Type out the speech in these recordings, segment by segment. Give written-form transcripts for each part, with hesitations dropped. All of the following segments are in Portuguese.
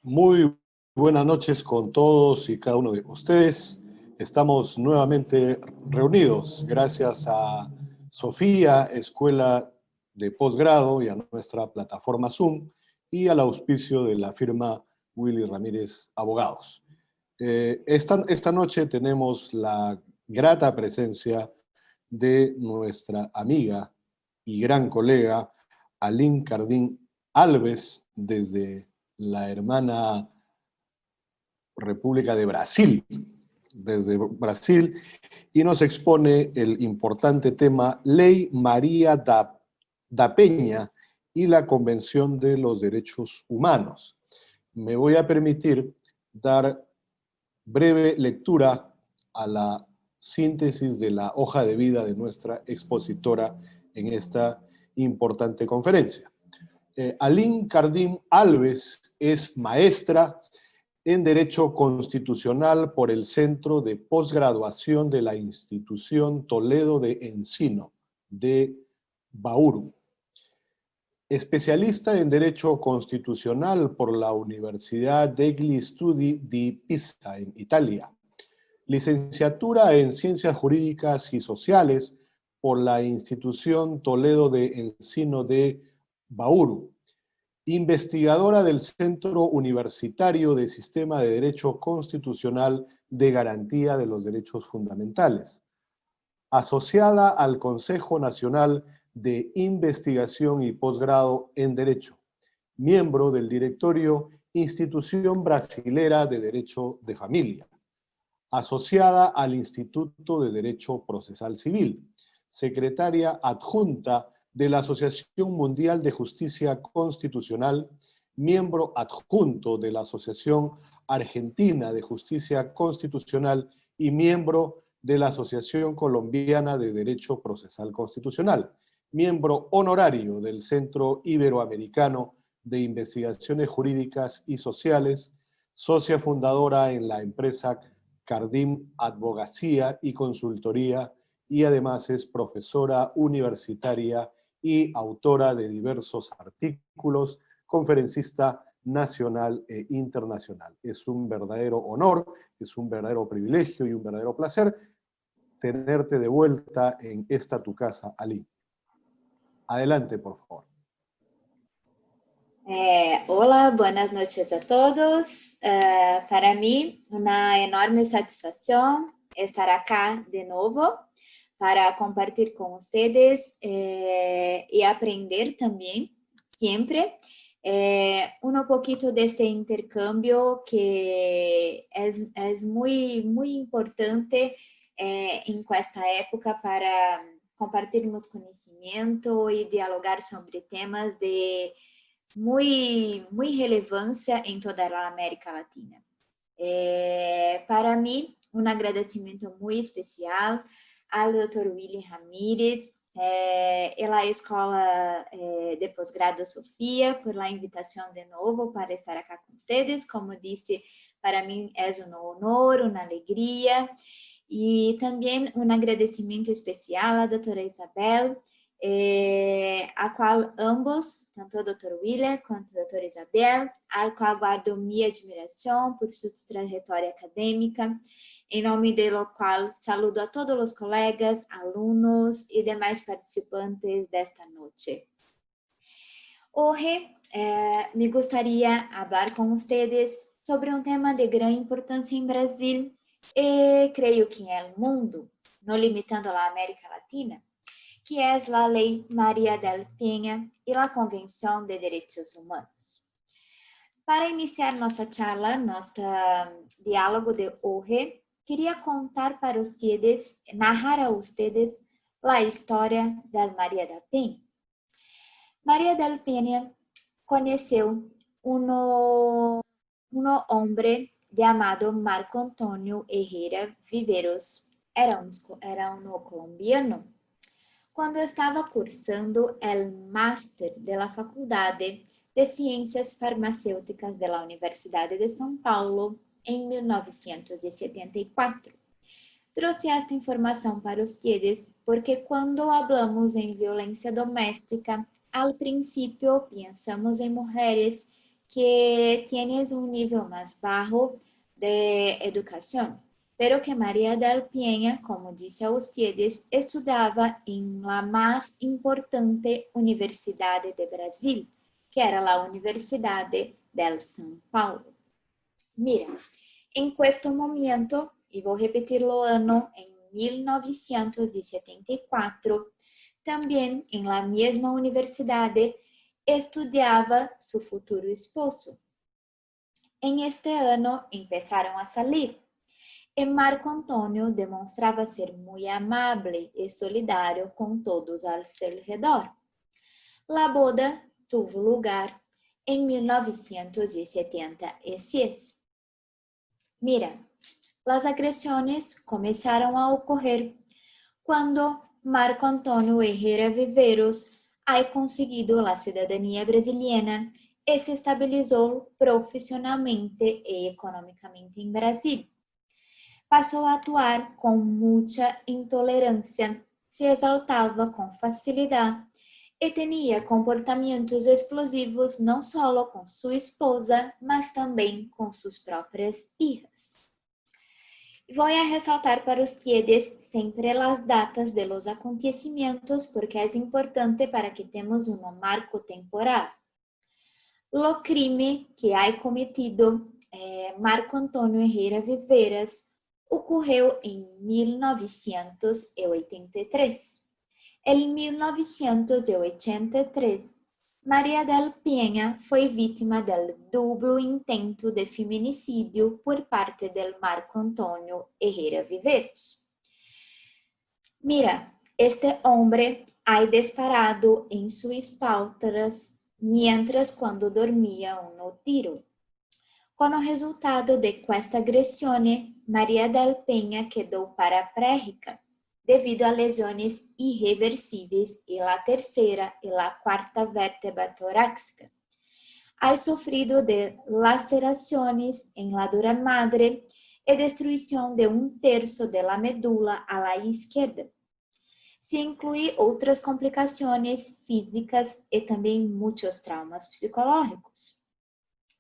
Muy buenas noches con todos y cada uno de ustedes. Estamos nuevamente reunidos gracias a Sofía, Escuela de Posgrado, y a nuestra plataforma Zoom, y al auspicio de la firma Willy Ramírez Abogados. Esta noche tenemos la grata presencia de nuestra amiga y gran colega Aline Cardín Alves, desde la hermana República de Brasil, desde Brasil, y nos expone el importante tema Ley María da Peña y la Convención de los Derechos Humanos. Me voy a permitir dar breve lectura a la síntesis de la hoja de vida de nuestra expositora en esta importante conferencia. Aline Cardín Alves es maestra en Derecho Constitucional por el Centro de Posgraduación de la Institución Toledo de Ensino, de Bauru. Especialista en Derecho Constitucional por la Universidad degli Studi di Pisa, en Italia. Licenciatura en Ciencias Jurídicas y Sociales por la Institución Toledo de Ensino de Bauru. Investigadora del Centro Universitario de Sistema de Derecho Constitucional de Garantía de los Derechos Fundamentales. Asociada al Consejo Nacional de Investigación y Posgrado en Derecho. Miembro del directorio Institución Brasilera de Derecho de Familia. Asociada al Instituto de Derecho Procesal Civil. Secretaria adjunta de la Asociación Mundial de Justicia Constitucional, miembro adjunto de la Asociación Argentina de Justicia Constitucional y miembro de la Asociación Colombiana de Derecho Procesal Constitucional, miembro honorario del Centro Iberoamericano de Investigaciones Jurídicas y Sociales, socia fundadora en la empresa Cardín Advocacia y Consultoría, y además es profesora universitaria y autora de diversos artículos, conferencista nacional e internacional. Es un verdadero honor, es un verdadero privilegio y un verdadero placer tenerte de vuelta en esta tu casa, Aline. Adelante, por favor. Hola, buenas noches a todos. Para mí, una enorme satisfacción estar acá de nuevo para compartir con ustedes y aprender también, siempre, un poquito de este intercambio que es muy, muy importante en esta época para compartirmos conocimiento y dialogar sobre temas de muy relevancia en toda la América Latina. Para mí, un agradecimiento muy especial al Dr. Willy Ramírez y la Escola de Posgrado Sofía por la invitación de nuevo para estar acá con ustedes. Como disse, para mí es un honor, una alegría. Y también un agradecimiento especial a la doctora Isabel, a qual ambos, tanto o Dr. William quanto a doutora Isabel, ao qual guardo minha admiração por sua trajetória acadêmica, em nome do qual saludo a todos os colegas, alunos e demais participantes desta noite. Hoje, me gostaria falar com vocês sobre um tema de grande importância em Brasil e creio que em el mundo, não limitando a América Latina, que é a Lei María da Penha e a Convenção de Direitos Humanos. Para iniciar nossa charla, nosso diálogo de hoje, queria contar para vocês, narrar a vocês a história da María da Penha. María da Penha conheceu um homem chamado Marco Antônio Herrera Viveros. Era um colombiano. Quando estava cursando o máster da Faculdade de Ciências Farmacêuticas da Universidade de São Paulo, em 1974. Trouxe esta informação para vocês porque quando falamos em violência doméstica, ao princípio pensamos em mulheres que tienes un nivel más bajo de educación, pero que María del Piña, como dice a ustedes, estudiaba en la más importante universidad de Brasil, que era la Universidad del São Paulo. Mira, em este momento, e vou repetir o ano, em 1974, também em la mesma universidade, estudiava seu futuro esposo. Em este ano, empezaram a salir, e Marco Antônio demonstrava ser muito amável e solidário com todos ao seu redor. La boda tuvo lugar em 1976. Mira, las agresiones comenzaron a ocurrir cuando Marco Antônio Herrera Viveros ha conseguido la ciudadanía brasileña y se estabilizó profesionalmente y económicamente en Brasil. Pasó a actuar con mucha intolerancia, se exaltaba con facilidad y tenía comportamientos explosivos no solo con su esposa, mas también con sus propias hijas. Voy a resaltar para ustedes siempre las datas de los acontecimientos porque es importante para que tengamos un marco temporal. Lo crime que ha cometido Marco Antônio Herrera Viveras ocorreu em 1983. Em 1983, Maria del Piña foi vítima del duplo intento de feminicídio por parte del Marco Antônio Herrera Viveros. Mira, este hombre ha disparado em suas espaldas mientras quando dormia no tiro. Com o resultado de esta agressione, Maria del Piña quedou paraplégica devido a lesões irreversíveis e a terceira e a quarta vértebra torácica. Ha sofrido de lacerações em la dura madre e destruição de um terço de la medula a la esquerda. Se inclui outras complicações físicas e também muitos traumas psicológicos.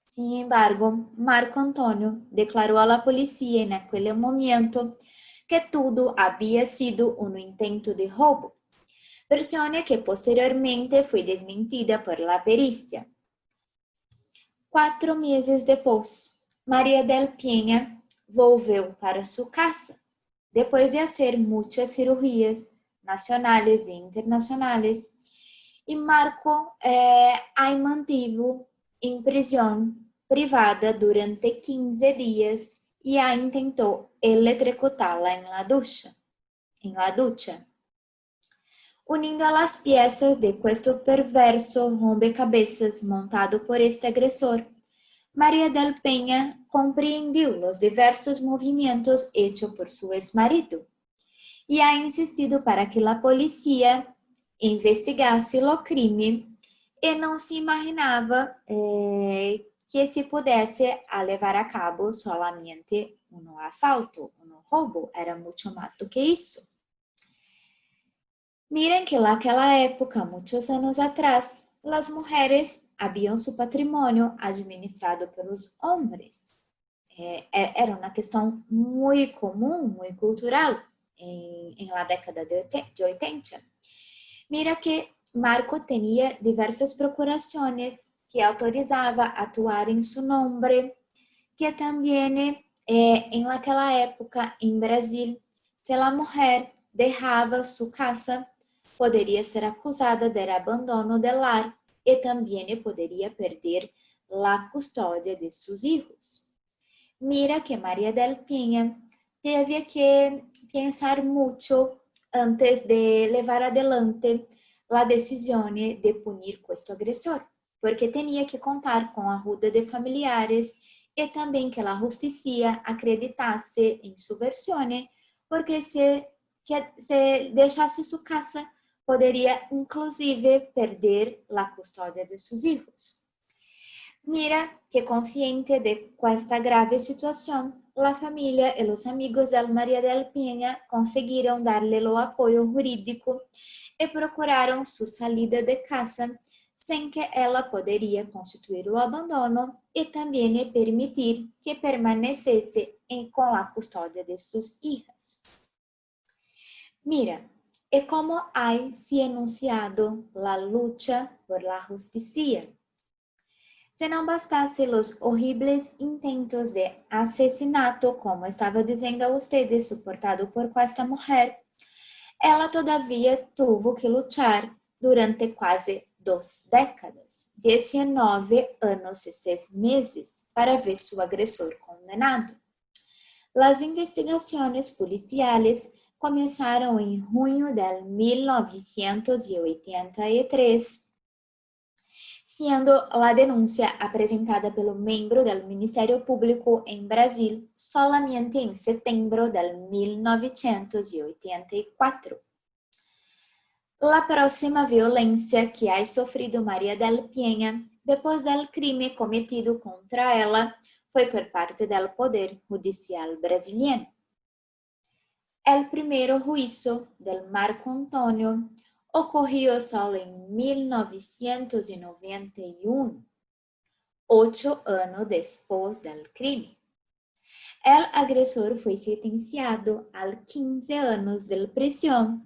Sin embargo, Marco Antônio declarou à polícia naquele momento que tudo havia sido um intento de roubo, versão que posteriormente foi desmentida por la perícia. 4 meses depois, Maria del Piña volveu para sua casa, depois de fazer muitas cirurgias nacionais e internacionais, e Marco a mantivo em prisão privada durante 15 dias e a intentou eletrocutá-la em la ducha. Unindo as peças de este perverso rompecabezas montado por este agressor, Maria del Piña compreendeu os diversos movimentos hechos por seu ex-marido e ha insistido para que a polícia investigasse o crime e não se imaginava que se pudesse levar a cabo solamente um assalto, um roubo, era muito mais do que isso. Miren que naquela época, muitos anos atrás, as mulheres haviam seu patrimônio administrado pelos homens. Era uma questão muito comum, muito cultural em la década de 80. Mira que Marco tinha diversas procurações que autorizava atuar em seu nome, que também em aquela época em Brasil, se a mulher deixava sua casa, poderia ser acusada de abandono do lar e também poderia perder a custódia de seus filhos. Mira que Maria del Piña teve que pensar muito antes de levar adelante a decisão de punir este agressor, porque tinha que contar com a ajuda de familiares e também que a justiça acreditasse em sua versão, porque se deixasse sua casa, poderia inclusive perder a custódia de seus filhos. Mira que consciente de esta grave situação, a família e os amigos de Maria del Piña conseguiram dar-lhe o apoio jurídico e procuraram sua saída de casa sem que ela poderia constituir o abandono e também permitir que permanecesse com a custódia de suas hijas. Mira, e como ha se enunciado a luta por la justicia. Se não bastasse os horríveis intentos de assassinato, como estava dizendo a ustedes, suportado por esta mulher, ela todavia tuvo que lutar durante quase 2 décadas, 19 anos e 6 meses, para ver seu agressor condenado. As investigações policiais começaram em junho de 1983, sendo a denúncia apresentada pelo membro do Ministério Público em Brasil solamente em setembro de 1984. A próxima violência que ha sofrido Maria del Piña depois do crime cometido contra ela foi por parte do Poder Judicial brasileiro. O primeiro juízo del Marco Antônio ocorreu só em 1991, 8 anos depois do crime. O agressor foi sentenciado a 15 anos de prisão,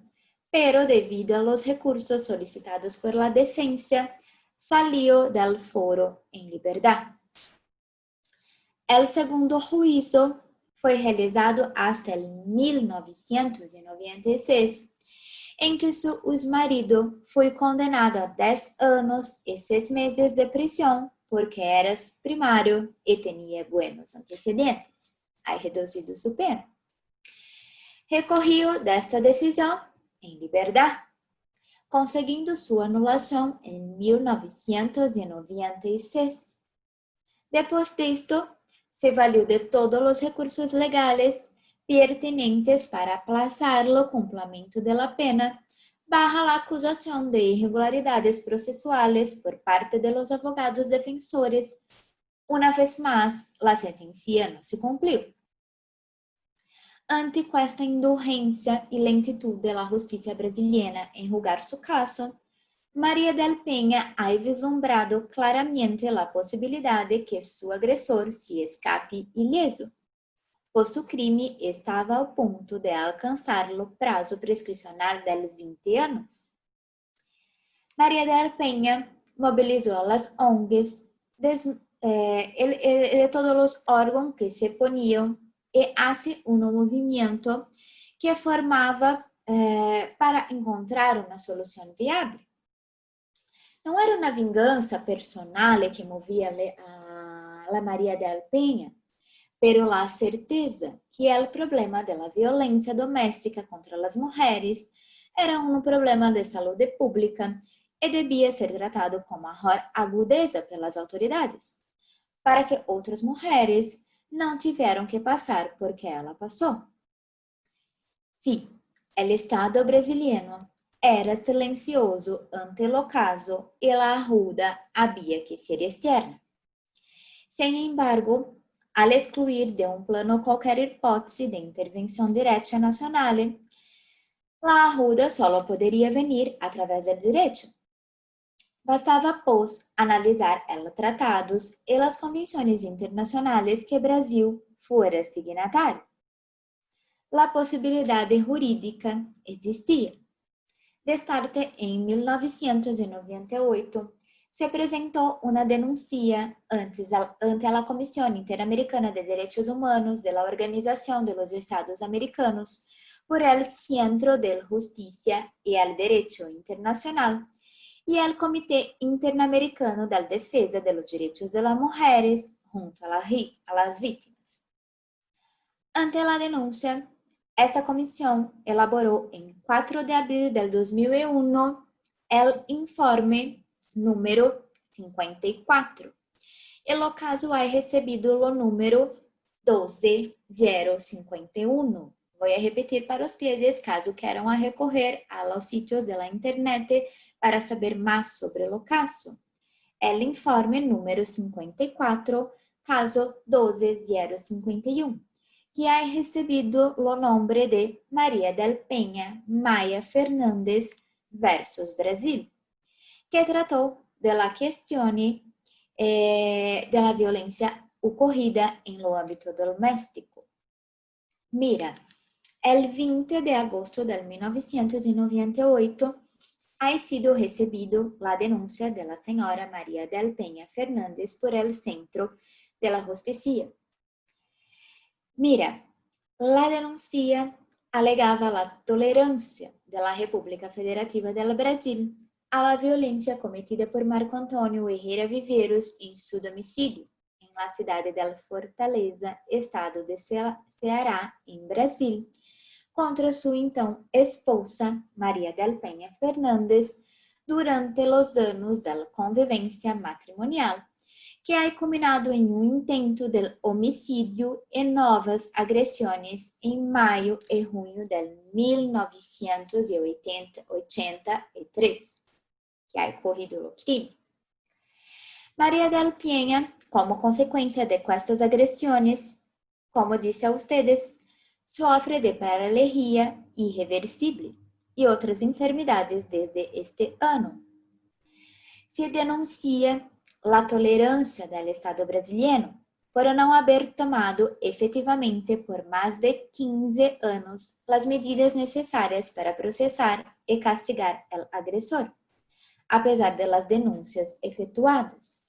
pero devido a los recursos solicitados por la defensa, salió del foro en libertad. El segundo juicio foi realizado hasta 1996, em que seu ex-marido foi condenado a 10 anos e 6 meses de prisão porque era primário e tinha buenos antecedentes. Ha reduzido sua pena. Recorriu desta decisão em liberdade, conseguindo sua anulação em 1996. Depois disto, se valió de todos os recursos legais pertinentes para aplazar o cumprimento da pena, bajo a acusação de irregularidades processuais por parte de los abogados defensores. Uma vez mais, a sentencia não se cumpriu. Ante esta indulgência e lentitud de la justiça brasileira em julgar su caso, Maria del Peña ha vislumbrado claramente a possibilidade que seu agressor se escape ileso, pois seu crime estava ao ponto de alcançar o prazo prescricional de 20 anos. Maria del Peña mobilizou as ONGs e todos os órgãos que se poniam e hace um movimento que formava para encontrar uma solução viável. Não era uma vingança personal que movia a Maria del Peña, pero a certeza que o problema da violência doméstica contra as mulheres era um problema de saúde pública e devia ser tratado com maior agudeza pelas autoridades, para que outras mulheres não tiveram que passar por que ela passou. Sim, o Estado brasileiro era silencioso ante o caso e a ajuda havia que ser externa. Sem embargo, al excluir de um plano qualquer hipótese de intervenção direta nacional, a ajuda só poderia vir através do direito. Bastava, pois, analisar os tratados e as convenções internacionais que Brasil fora signatário. A possibilidade jurídica existia. De starte, em 1998, se apresentou uma denúncia ante a Comissão Interamericana de Direitos Humanos da Organização dos Estados Americanos por el Centro de Justiça e el Direito Internacional e el Comitê Interamericano da Defesa dos Direitos das Mulheres junto a las vítimas. Ante a denúncia, esta comissão elaborou em 4 de abril de 2001 o informe número 54. O caso ha recebido o número 12051. Vou repetir para vocês, caso queiram recorrer aos sítios da internet para saber mais sobre o caso. O informe número 54, caso 12051. Que ha recebido o nome de Maria del Peña Maia Fernández versus Brasil, que tratou de la cuestión de la violencia ocurrida en lo ámbito doméstico. Mira, el 20 de agosto de 1998 ha sido recibido la denuncia de la señora María del Peña Fernández por el Centro de la Justicia. Mira, la denuncia alegava la tolerancia de la República Federativa del Brasil a la violencia cometida por Marco Antônio Herrera Viveiros en su domicilio, en la ciudad de Fortaleza, estado de Ceará, en Brasil, contra su então esposa, María del Peña Fernández, durante los anos de convivência matrimonial, que ha culminado em intento de homicídio e novas agressões em maio e junho de 1983, que ha ocorrido o crime. María del Peña, como consequência de estas agressões, como disse a ustedes, sofre de paralisia irreversível e outras enfermidades desde este ano. Se denuncia a tolerância do Estado brasileiro por não haver tomado efetivamente por mais de 15 anos as medidas necessárias para processar e castigar o agressor, apesar de las denúncias efetuadas.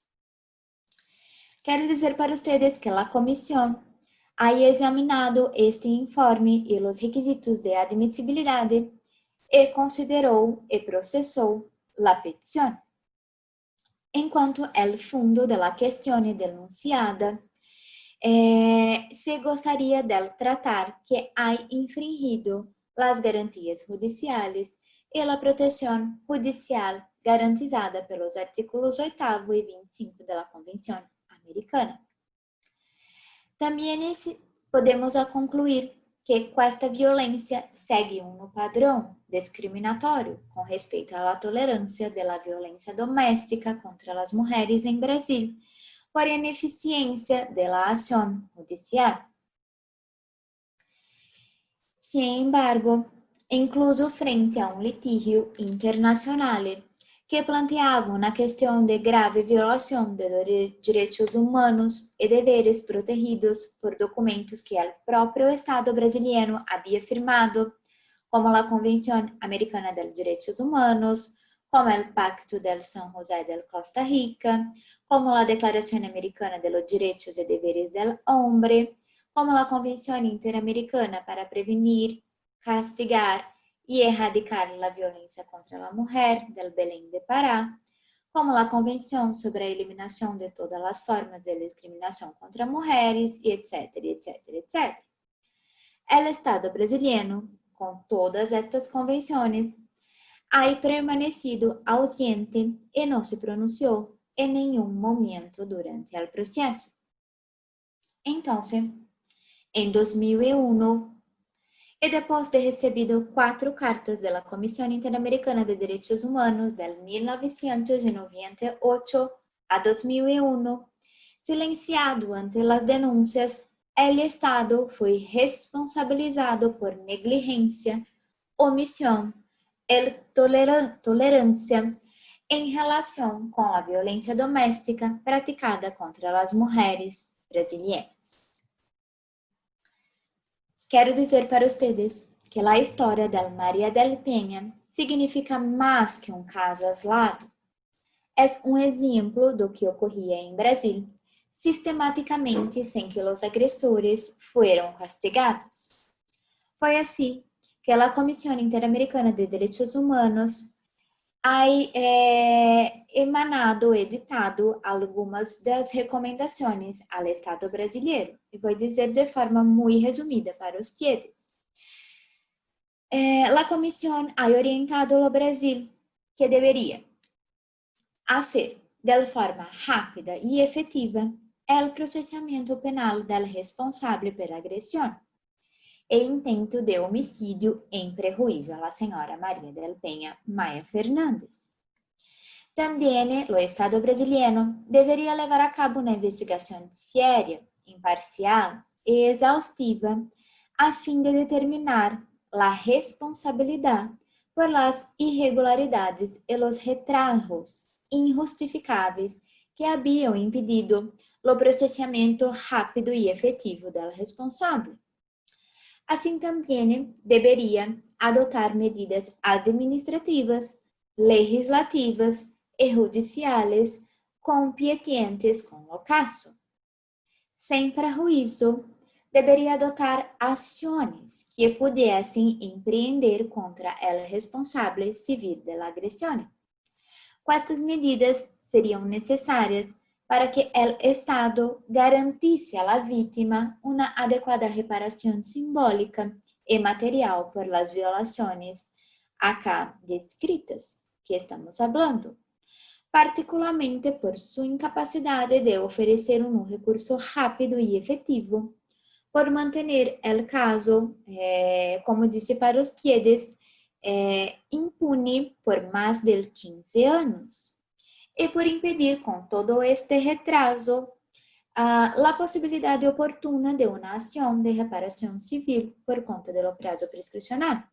Quero dizer para ustedes que a comissão ha examinado este informe e os requisitos de admissibilidade e considerou e processou a petição. Enquanto el fundo de la questión denunciada, se gostaria de tratar que ha infringido las garantías judiciales y la protección judicial garantizada pelos artículos 8º e 25 de la Convención Americana. Também podemos concluir que esta violência segue padrão discriminatório com respeito à tolerância da violência doméstica contra as mulheres em Brasil, por ineficiência da ação judicial. Sin embargo, incluso frente a litígio internacional que planteava uma questão de grave violação de direitos humanos e deveres protegidos por documentos que o próprio Estado brasileiro havia firmado, como a Convenção Americana dos Direitos Humanos, como o Pacto de São José de Costa Rica, como a Declaração Americana de los Direitos e Deveres del Hombre, como a Convenção Interamericana para prevenir, castigar e erradicar a violência contra a mulher del Belém de Pará, como a Convenção sobre a Eliminação de todas as formas de discriminação contra mulheres, e etc, etc, etc. O Estado brasileiro, com todas estas convenções, ha permanecido ausente e não se pronunciou em nenhum momento durante o processo. Então, em 2001, e depois de recebido 4 cartas da Comissão Interamericana de Direitos Humanos de 1998 a 2001, silenciado ante as denúncias, o Estado foi responsabilizado por negligência, omissão e tolerância em relação com a violência doméstica praticada contra as mulheres brasileiras. Quero dizer para ustedes que a história de María del Peña significa mais que caso aislado. É exemplo do que ocorria em Brasil, sistematicamente sem que os agressores foram castigados. Foi assim que a Comissão Interamericana de Direitos Humanos ha editado algumas das recomendações ao Estado brasileiro. E vou dizer de forma muito resumida para vocês. A comissão ha orientado ao Brasil que deveria fazer de forma rápida e efetiva o processamento penal do responsável pela agressão e intento de homicídio em prejuízo à senhora María del Peña Maia Fernández. Também o Estado brasileiro deveria levar a cabo uma investigação séria, imparcial e exaustiva a fim de determinar a responsabilidade por las irregularidades e los retrasos injustificáveis que haviam impedido o processamento rápido e efetivo do responsável. Assim, também deveria adotar medidas administrativas, legislativas e judiciais competentes com o caso. Sem prejuízo, deveria adotar ações que pudessem empreender contra o responsável civil da agressão. Estas medidas seriam necessárias para que o Estado garantisse à vítima uma adequada reparação simbólica e material por las violações acá descritas que estamos falando, particularmente por sua incapacidade de oferecer um recurso rápido e efetivo, por manter o caso, como disse para ustedes, impune por mais de 15 anos, e por impedir com todo este retraso a possibilidade oportuna de uma ação de reparação civil por conta do prazo prescricional.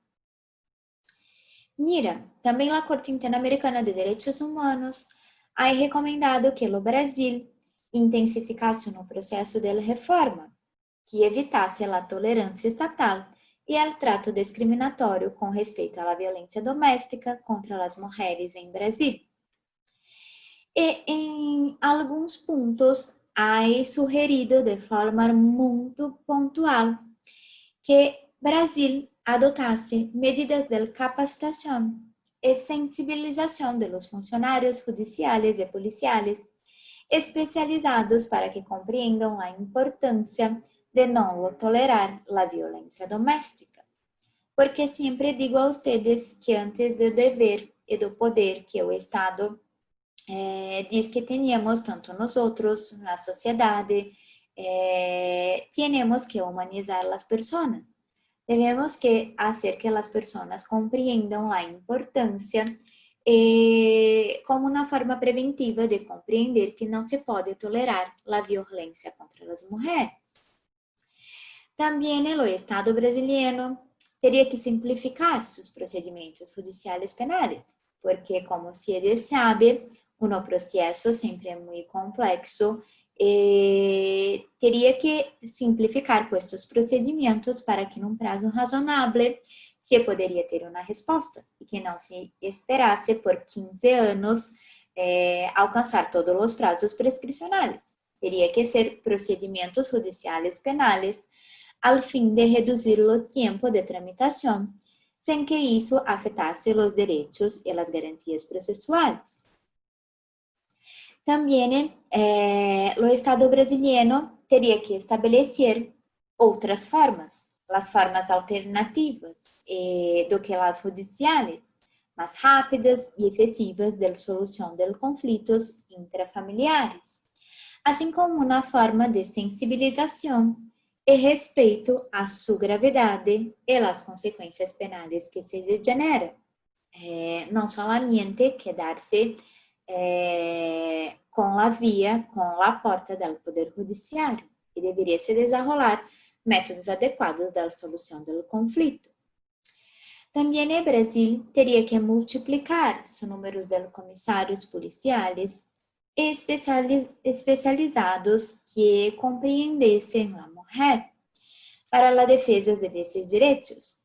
Mira, também a Corte Interamericana de Direitos Humanos ha recomendado que o Brasil intensificasse no processo de reforma, que evitasse a tolerância estatal e o trato discriminatório com respeito à violência doméstica contra as mulheres em Brasil. E em alguns pontos há sugerido de forma muito pontual que Brasil adotasse medidas de capacitação e sensibilização de los funcionários judiciais e policiais especializados para que compreendam a importância de não tolerar a violência doméstica. Porque sempre digo a ustedes que antes do dever e do poder que o Estado diz que temos, tanto nós outros, na sociedade, temos que humanizar as pessoas. Devemos que fazer que as pessoas compreendam a importância como uma forma preventiva de compreender que não se pode tolerar a violência contra as mulheres. Também o Estado brasileiro teria que simplificar seus procedimentos judiciais penais, porque, como ustedes sabem, o processo sempre é muito complexo e teria que simplificar estes procedimentos para que, num prazo razonável, se poderia ter uma resposta e que não se esperasse por 15 anos alcançar todos os prazos prescricionais. Teria que ser procedimentos judiciais penais al fim de reduzir o tempo de tramitação, sem que isso afetasse os direitos e as garantias processuais. Também, o Estado brasileiro teria que estabelecer outras formas, as formas alternativas do que as judiciais, mais rápidas e efetivas de solução de conflitos intrafamiliares, assim como uma forma de sensibilização e respeito à sua gravidade e às consequências penais que se generam. Não somente quedar-se com a porta do Poder Judiciário, e deveria se desenrolar métodos adequados da solução do conflito. Também o Brasil teria que multiplicar os números de comissários policiais especializados que compreendessem a mulher para a defesa de esses direitos.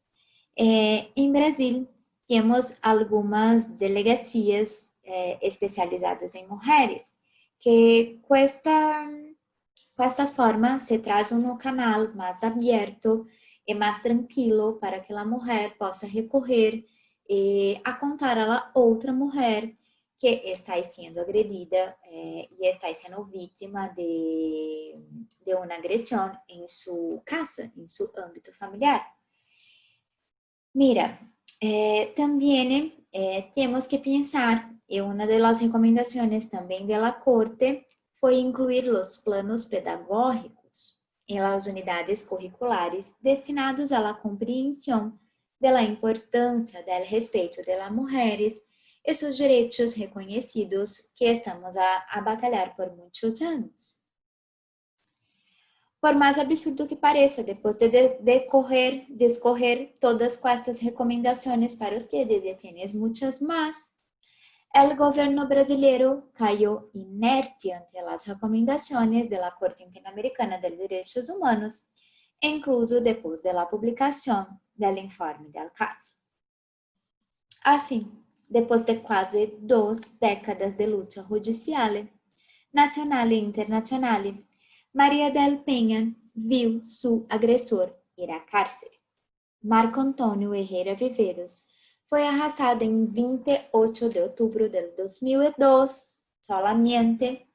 Em Brasil, temos algumas delegacias especializadas em mulheres, que com esta forma se traz um canal mais aberto e mais tranquilo para que a mulher possa recorrer a contar a outra mulher que está sendo agredida e está sendo vítima de uma agressão em sua casa, em seu âmbito familiar. Mira, também temos que pensar, e uma das recomendações também da Corte foi incluir os planos pedagógicos em las unidades curriculares destinados à compreensão da importância do respeito das mulheres e seus direitos reconhecidos que estamos a batalhar por muitos anos. Por mais absurdo que pareça, depois de discorrer todas estas recomendações para ustedes, e tienes muitas más, el gobierno brasileño cayó inerte ante las recomendaciones de la Corte Interamericana de Derechos Humanos, incluso después de la publicación del informe del caso. Assim, depois de quase 2 décadas de luta judicial, nacional e internacional, Maria del Penha viu seu agressor ir à cárcere. Marco Antônio Herrera Viveiros foi arrastado em 28 de outubro de 2002, solamente,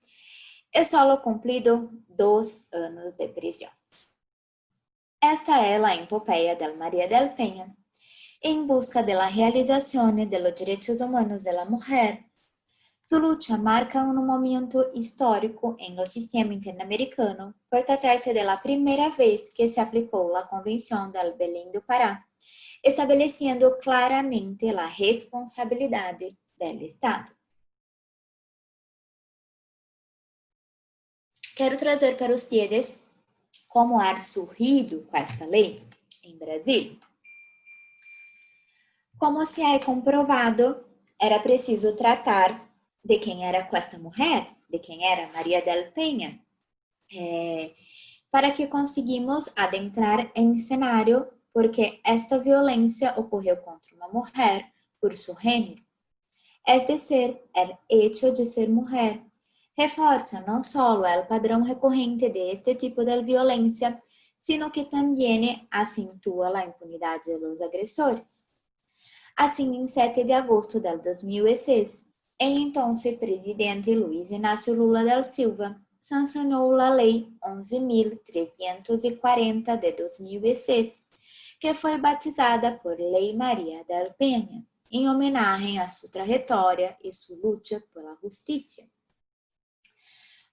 e solo cumprido 2 anos de prisão. Esta é a epopeia de Maria del Penha, em busca de la realización de los derechos humanos de la mujer. Su lucha marca un momento histórico en el sistema interamericano por tratarse de la primera vez que se aplicó la Convención del Belém do Pará, estableciendo claramente la responsabilidad del Estado. Quero trazer para ustedes como ha surgido com esta lei em Brasil. Como se é comprovado, era preciso tratar de quem era esta mulher, de quem era Maria del Penha, para que conseguimos adentrar em cenário, porque esta violência ocorreu contra uma mulher por seu gênero. Es decir, el hecho de ser mujer reforça não só o padrão recorrente de este tipo de violência, sino que também acentúa a impunidade de los agressores. Assim, em 7 de agosto de 2006, o então presidente Luiz Inácio Lula da Silva sancionou a Lei 11.340 de 2006, que foi batizada por Lei Maria del Penha, em homenagem a sua trajetória e sua luta pela justiça.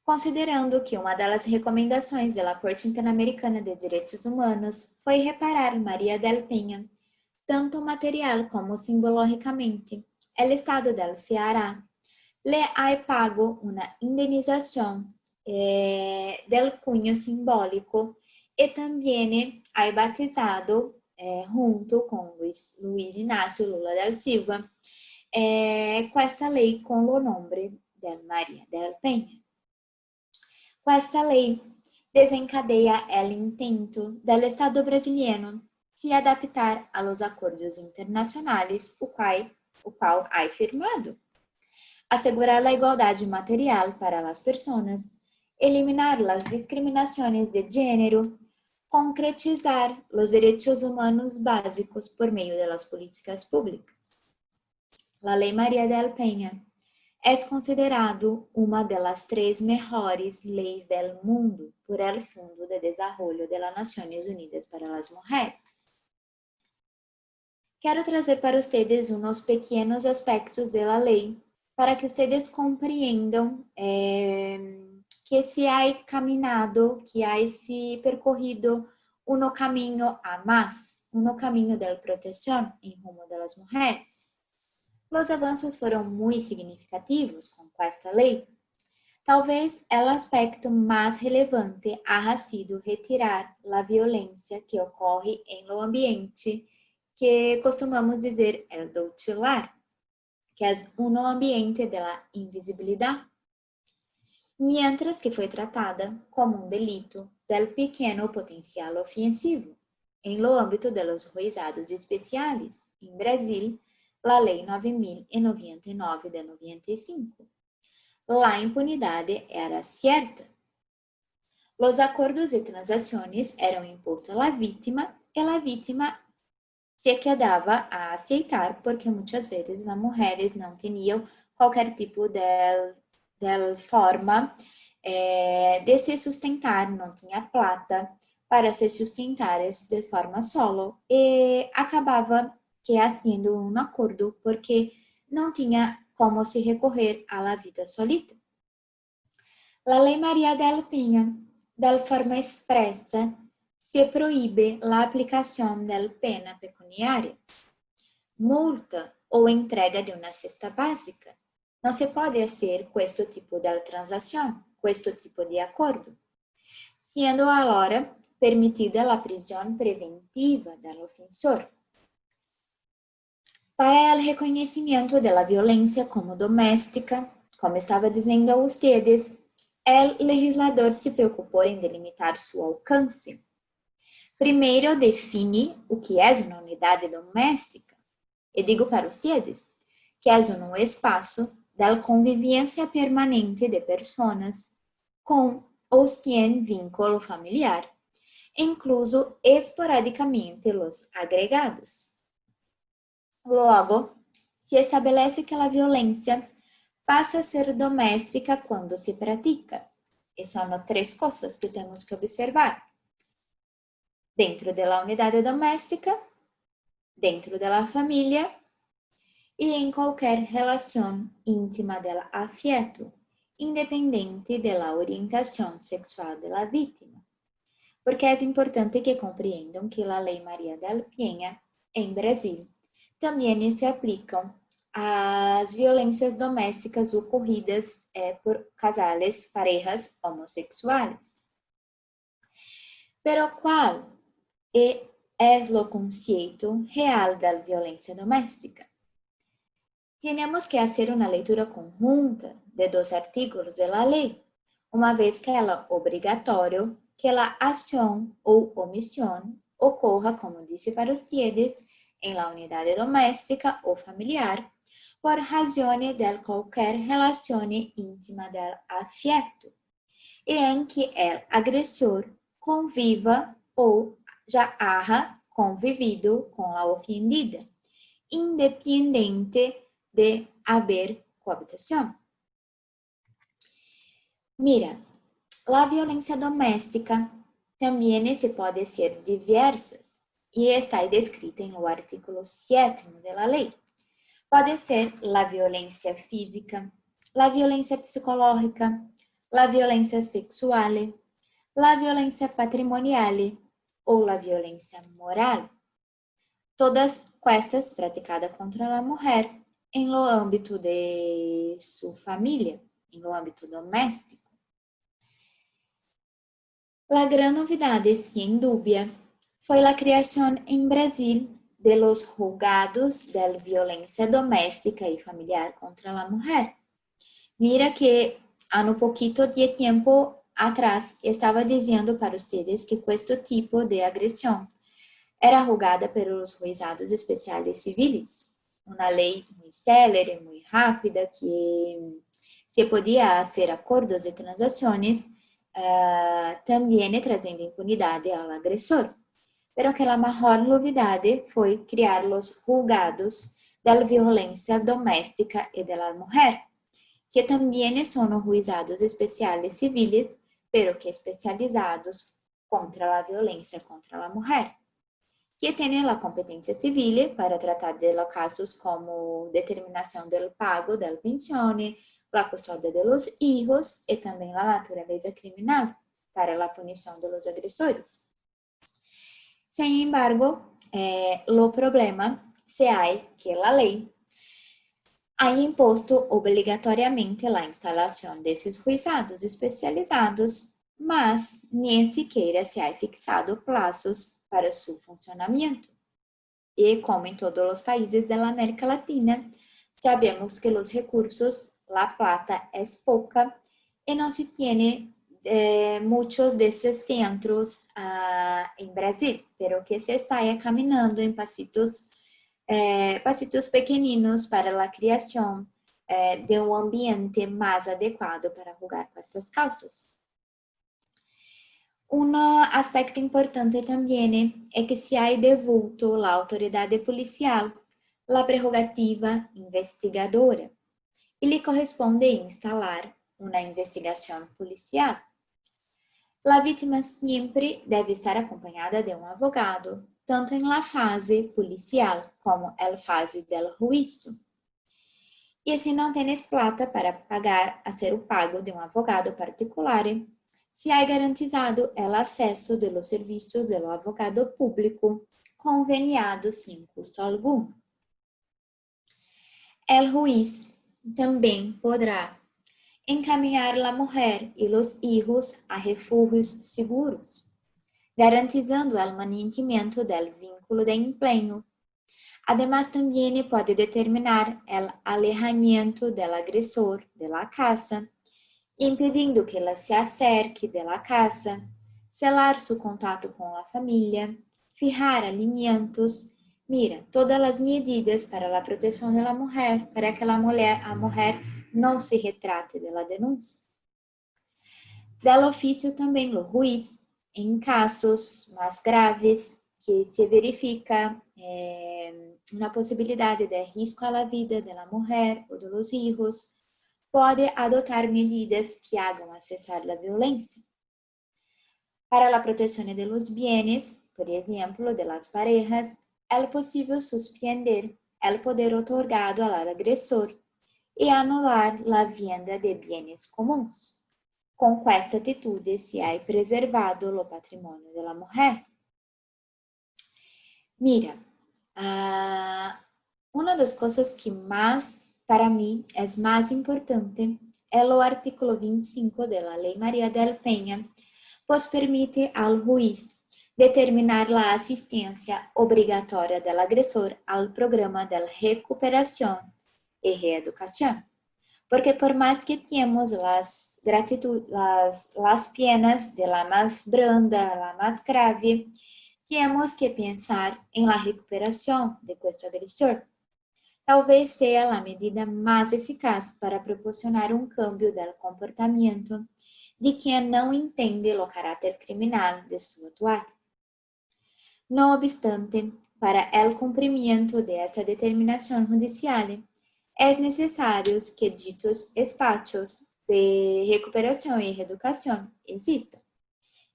Considerando que uma das recomendações da Corte Interamericana de Direitos Humanos foi reparar Maria del Penha, tanto material como simbologicamente, o Estado del Ceará le ha pago uma indenização del cunho simbólico e também ha batizado, junto com Luiz Inácio Lula da Silva, com esta lei com o nome de Maria del Penha. Com esta lei, desencadeia o intento do Estado brasileiro se adaptar a los acordos internacionais, o qual ha firmado, assegurar a igualdade material para as pessoas, eliminar as discriminações de gênero, concretizar os direitos humanos básicos por meio das políticas públicas. A Lei Maria del Penha é considerado uma das 3 melhores leis do mundo por el Fundo de Desarrollo de las Nações Unidas para as Mulheres. Quero trazer para vocês uns pequenos aspectos da lei para que vocês compreendam que se ha caminhado, que ha se percorrido um caminho a mais, um caminho de proteção em rumo das mulheres. Os avanços foram muito significativos com esta lei. Talvez o aspecto mais relevante haya sido retirar a violência que ocorre em lo ambiente, que costumamos dizer el tutelar, que é um ambiente de la invisibilidade, mientras que foi tratada como um delito del pequeno potencial ofensivo, em lo âmbito de los juizados especiales, em Brasil, a Lei 9.099 de 95. A impunidade era certa. Os acordos e transações eram impostos à vítima e a vítima se quedava a aceitar porque muitas vezes as mulheres não tinham qualquer tipo de forma de se sustentar, não tinha plata para se sustentar de forma solo e acabava que haciendo um acordo porque não tinha como se recorrer à vida solita. A Lei Maria del Penha, de forma expressa, se proíbe a aplicação da pena pecuniária, multa ou entrega de uma cesta básica. Não se pode fazer com este tipo de transação, com este tipo de acordo, sendo agora permitida a prisão preventiva do ofensor. Para o reconhecimento da violência como doméstica, como estava dizendo a vocês, o legislador se preocupou em delimitar seu alcance. Primeiro, define o que é uma unidade doméstica. E digo para vocês que é um espaço de convivência permanente de pessoas com ou sem vínculo familiar, incluso esporadicamente os agregados. Logo, se estabelece que a violência passa a ser doméstica quando se pratica. E são três coisas que temos que observar. Dentro da unidade doméstica, dentro da família e em qualquer relação íntima do afeto, independente da orientação sexual da vítima. Porque é importante que compreendam que a Lei Maria del Piña, em Brasil, também se aplicam às violências domésticas ocorridas por casais, parejas homossexuais. Pero qual é o conceito real da violência doméstica? Temos que fazer uma leitura conjunta de dos artigos da lei, uma vez que é obrigatório que a ação ou omissão ocorra, como disse para vocês, em la unidade doméstica ou familiar, por razões de qualquer relação íntima del afeto, e em que o agressor conviva ou já haja convivido com a ofendida, independente de haber coabitação. Mira, a violência doméstica também se pode ser diversas e está descrita no artigo 7º da lei. Pode ser a violência física, a violência psicológica, a violência sexual, a violência patrimonial ou a violência moral. Todas estas praticadas contra a mulher em lo âmbito de sua família, em lo âmbito doméstico. A grande novidade, sem dúvida, foi a criação em Brasil de los juzgados de violência doméstica e familiar contra a mulher. Mira que há um pouquito de tempo atrás estava dizendo para vocês que este tipo de agressão era julgada pelos juizados especiais civis, uma lei muito célere, muito rápida, que se podia fazer acordos e transações, também trazendo impunidade ao agressor. Pero que a maior novidade foi criar os julgados da violência doméstica e da mulher, que também são juizados especiais civis, pero que especializados contra a violência contra a mulher, que têm a competência civil para tratar de casos como determinação do pago da pensione, a custódia de los hijos e também a natureza criminal para a punição de los agressores. Sin embargo, o problema se há que a lei ha imposto obrigatoriamente a instalação desses juizados especializados, mas nem sequer se há fixado prazos para seu funcionamento. E como em todos os países da América Latina, sabemos que os recursos, la plata é pouca e não se tem muitos desses centros em Brasil, pero que se está caminhando em pasitos pequeninos para a criação de um ambiente mais adequado para julgar com estas causas. Um aspecto importante também é que se há devolto à autoridade policial a prerrogativa investigadora e lhe corresponde instalar uma investigação policial. A vítima sempre deve estar acompanhada de um advogado, tanto em la fase policial como en fase del juízo. E se não tienes plata para pagar a ser o pago de um advogado particular, se há garantizado o acesso de los serviços do advogado público conveniado sem custo algum. El juiz também poderá encaminhar a mulher e os hijos a refúgios seguros, garantizando o mantenimento do vínculo de emprego Además, también puede determinar el alejamiento del agresor de la casa, impedindo que ela se acerque de la casa, selar su contato com a família, fijar alimentos. Mira, todas as medidas para a proteção da mulher, para que a mulher não se retrate da denúncia. Del ofício também o juiz, em casos mais graves, que se verifica uma possibilidade de risco à vida da mulher ou dos filhos, pode adotar medidas que hagam cessar a violência. Para a proteção de los bienes, por exemplo, de las parejas, é possível suspender o poder otorgado ao agressor e anular a venda de bienes comuns. Com esta atitude se ha preservado o patrimônio da mulher. Mira, uma das coisas que para mim é mais importante é o artículo 25 da Lei Maria del Peña, pois permite ao juiz determinar a assistência obrigatória do agressor ao programa de recuperação e reeducação. Porque por mais que tenhamos as penas de la mais branda, la mais grave, temos que pensar em la recuperação de este agressor. Talvez seja a medida mais eficaz para proporcionar cambio do comportamento de quem não entende o caráter criminal de seu atuar. No obstante, para o cumprimento de esta determinação judicial, é necessário que ditos espaços de recuperação e reeducação existam.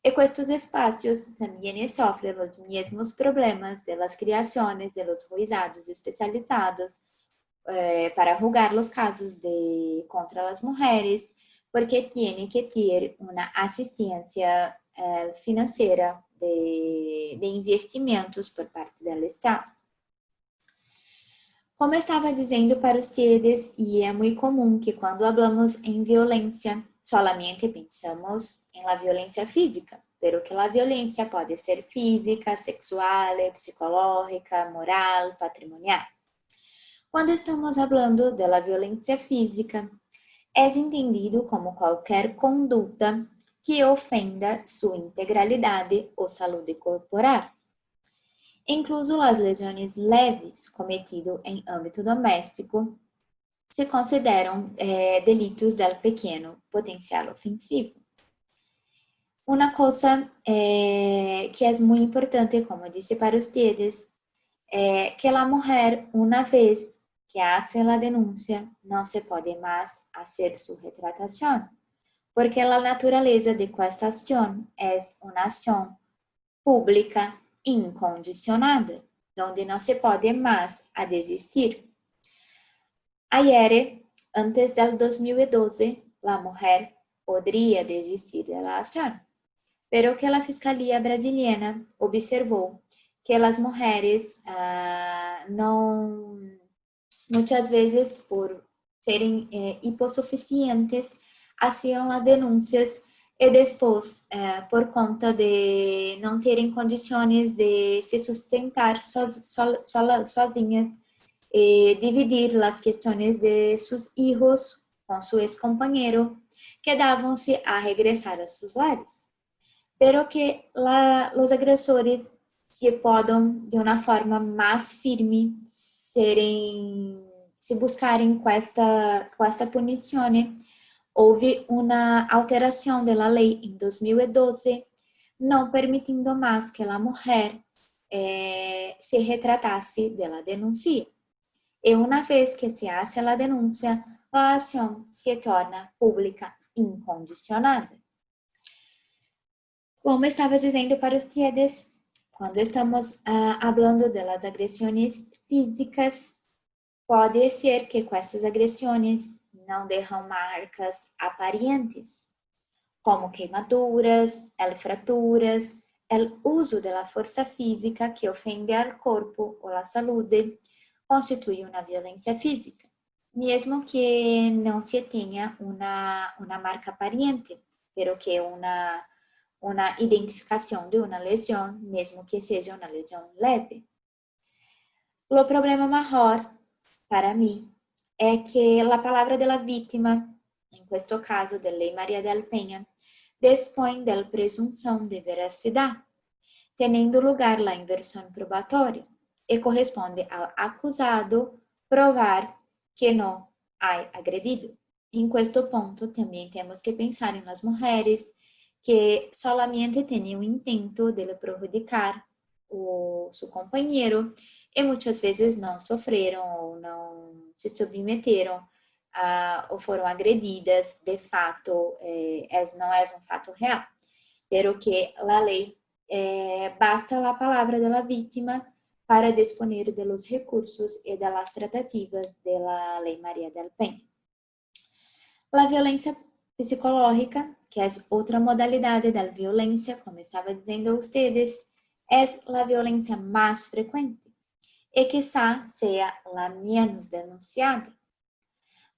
E estes espaços também sofrem os mesmos problemas de las criações de los juizados especializados para julgar os casos contra as mulheres, porque tem que ter uma assistência financeira de investimentos por parte do Estado. Como estava dizendo para vocês, e é muito comum que quando falamos em violência, solamente pensamos em la violência física, pero que la violência pode ser física, sexual, psicológica, moral, patrimonial. Quando estamos falando da violência física, é entendido como qualquer conduta que ofenda sua integralidade ou saúde corporal. Incluso as lesões leves cometidas em âmbito doméstico se consideram delitos del pequeno potencial ofensivo. Uma coisa que é muito importante, como disse para vocês, é que a mulher, uma vez que hace a denúncia, não se pode mais fazer sua retratação, porque a natureza de esta ação é uma ação pública incondicionada, onde não se pode mais a desistir. Ayer, antes del 2012, a mulher poderia desistir da ação, pero que a Fiscalia Brasileira observou que as mulheres não, muitas vezes, por serem hipossuficientes, faziam as denúncias e depois, por conta de não terem condições de se sustentar sozinhas e dividir as questões de seus filhos com seu ex-companheiro, quedavam-se a regressar a seus lares. Pero que os agressores se podem, de uma forma mais firme, se buscarem com esta punição. Houve uma alteração da lei em 2012, não permitindo mais que a mulher se retratasse da denúncia. E uma vez que se hace a denúncia, a ação se torna pública incondicionada. Como estava dizendo para vocês, quando estamos falando das agressões físicas, pode ser que com essas agressões não deixam marcas aparentes, como queimaduras, fraturas, o uso da força física que ofende ao corpo ou à saúde, constitui uma violência física, mesmo que não se tenha uma marca aparente, pero que uma identificação de uma lesão, mesmo que seja uma lesão leve. O problema maior, para mim, é que a palavra da vítima, em questo caso de Lei Maria del Penha, dispõe da presunção de veracidade, tendo lugar a inversão probatória, e corresponde ao acusado provar que não há agredido. Em questo ponto, também temos que pensar em las mulheres que solamente têm o intento de prejudicar o seu companheiro e muitas vezes não sofreram ou não se submeteram ou foram agredidas de fato, não é um fato real, pero que a lei basta a palavra da vítima para disponer de los recursos e de las tratativas de la Lei Maria del Penha. A violência psicológica, que é outra modalidade da violência, como estava dizendo a vocês, é a violência mais frequente e quizá seja a menos denunciada.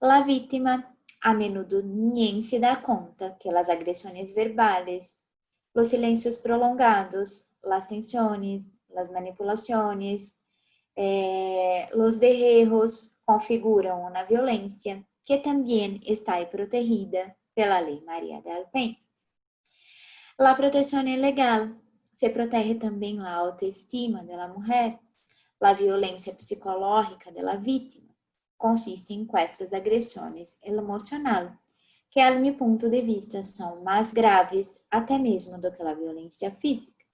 A vítima a menudo nem se dá conta que as agressões verbais, os silêncios prolongados, as tensões, as manipulações, os derrejos configuram uma violência que também está protegida pela Lei Maria del Penha. A proteção legal se protege também a autoestima da mulher. A violência psicológica da vítima consiste em estas agressões emocionais, que, ao meu ponto de vista, são mais graves até mesmo do que a violência física.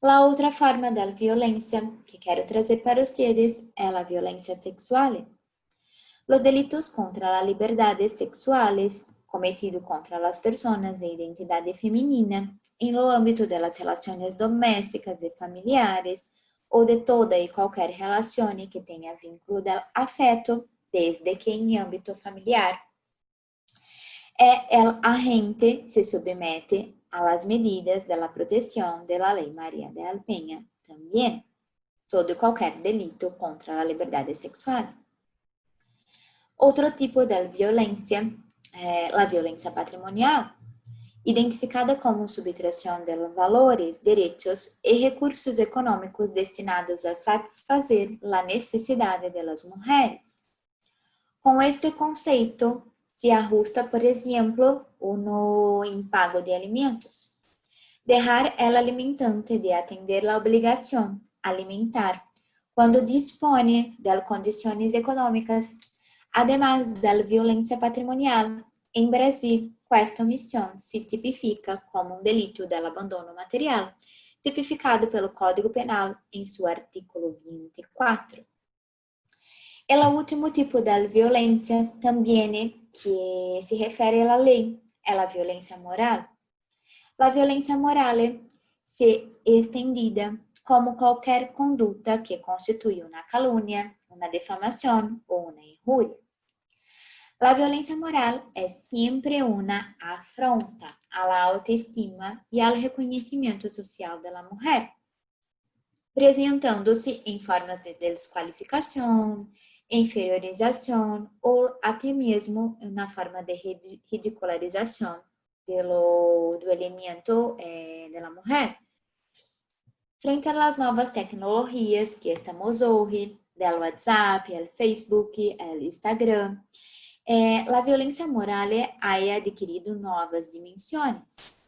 A outra forma da violência que quero trazer para vocês é a violência sexual. Os delitos contra a liberdade sexuales cometidos contra as pessoas de identidade feminina em lo âmbito das relações domésticas e familiares ou de toda e qualquer relação que tenha vínculo de afeto, desde que em âmbito familiar, el agente se submete a las medidas de la protección de la Ley María del Penha também, todo e qualquer delito contra a liberdade sexual. Outro tipo de violência é a violência patrimonial, identificada como subtração de valores, direitos e recursos econômicos destinados a satisfazer a necessidade das mulheres. Com este conceito, se ajusta, por exemplo, no impago de alimentos. Dejar el alimentante de atender a obrigação alimentar quando dispone de condições econômicas, además da violência patrimonial. Em Brasil, esta omissão se tipifica como delito del abandono material, tipificado pelo Código Penal em seu artículo 24. E o último tipo de violência também que se refere à lei é a violência moral. A violência moral se estendida como qualquer conduta que constitui uma calúnia, uma difamação ou uma injúria. A violência moral é sempre uma afronta à autoestima e ao reconhecimento social da mulher, apresentando-se em formas de desqualificação, inferiorização ou até mesmo uma forma de ridicularização do elemento da mulher. Frente às novas tecnologias que estamos hoje, do WhatsApp, do Facebook, do Instagram, a violência moral ha adquirido novas dimensões.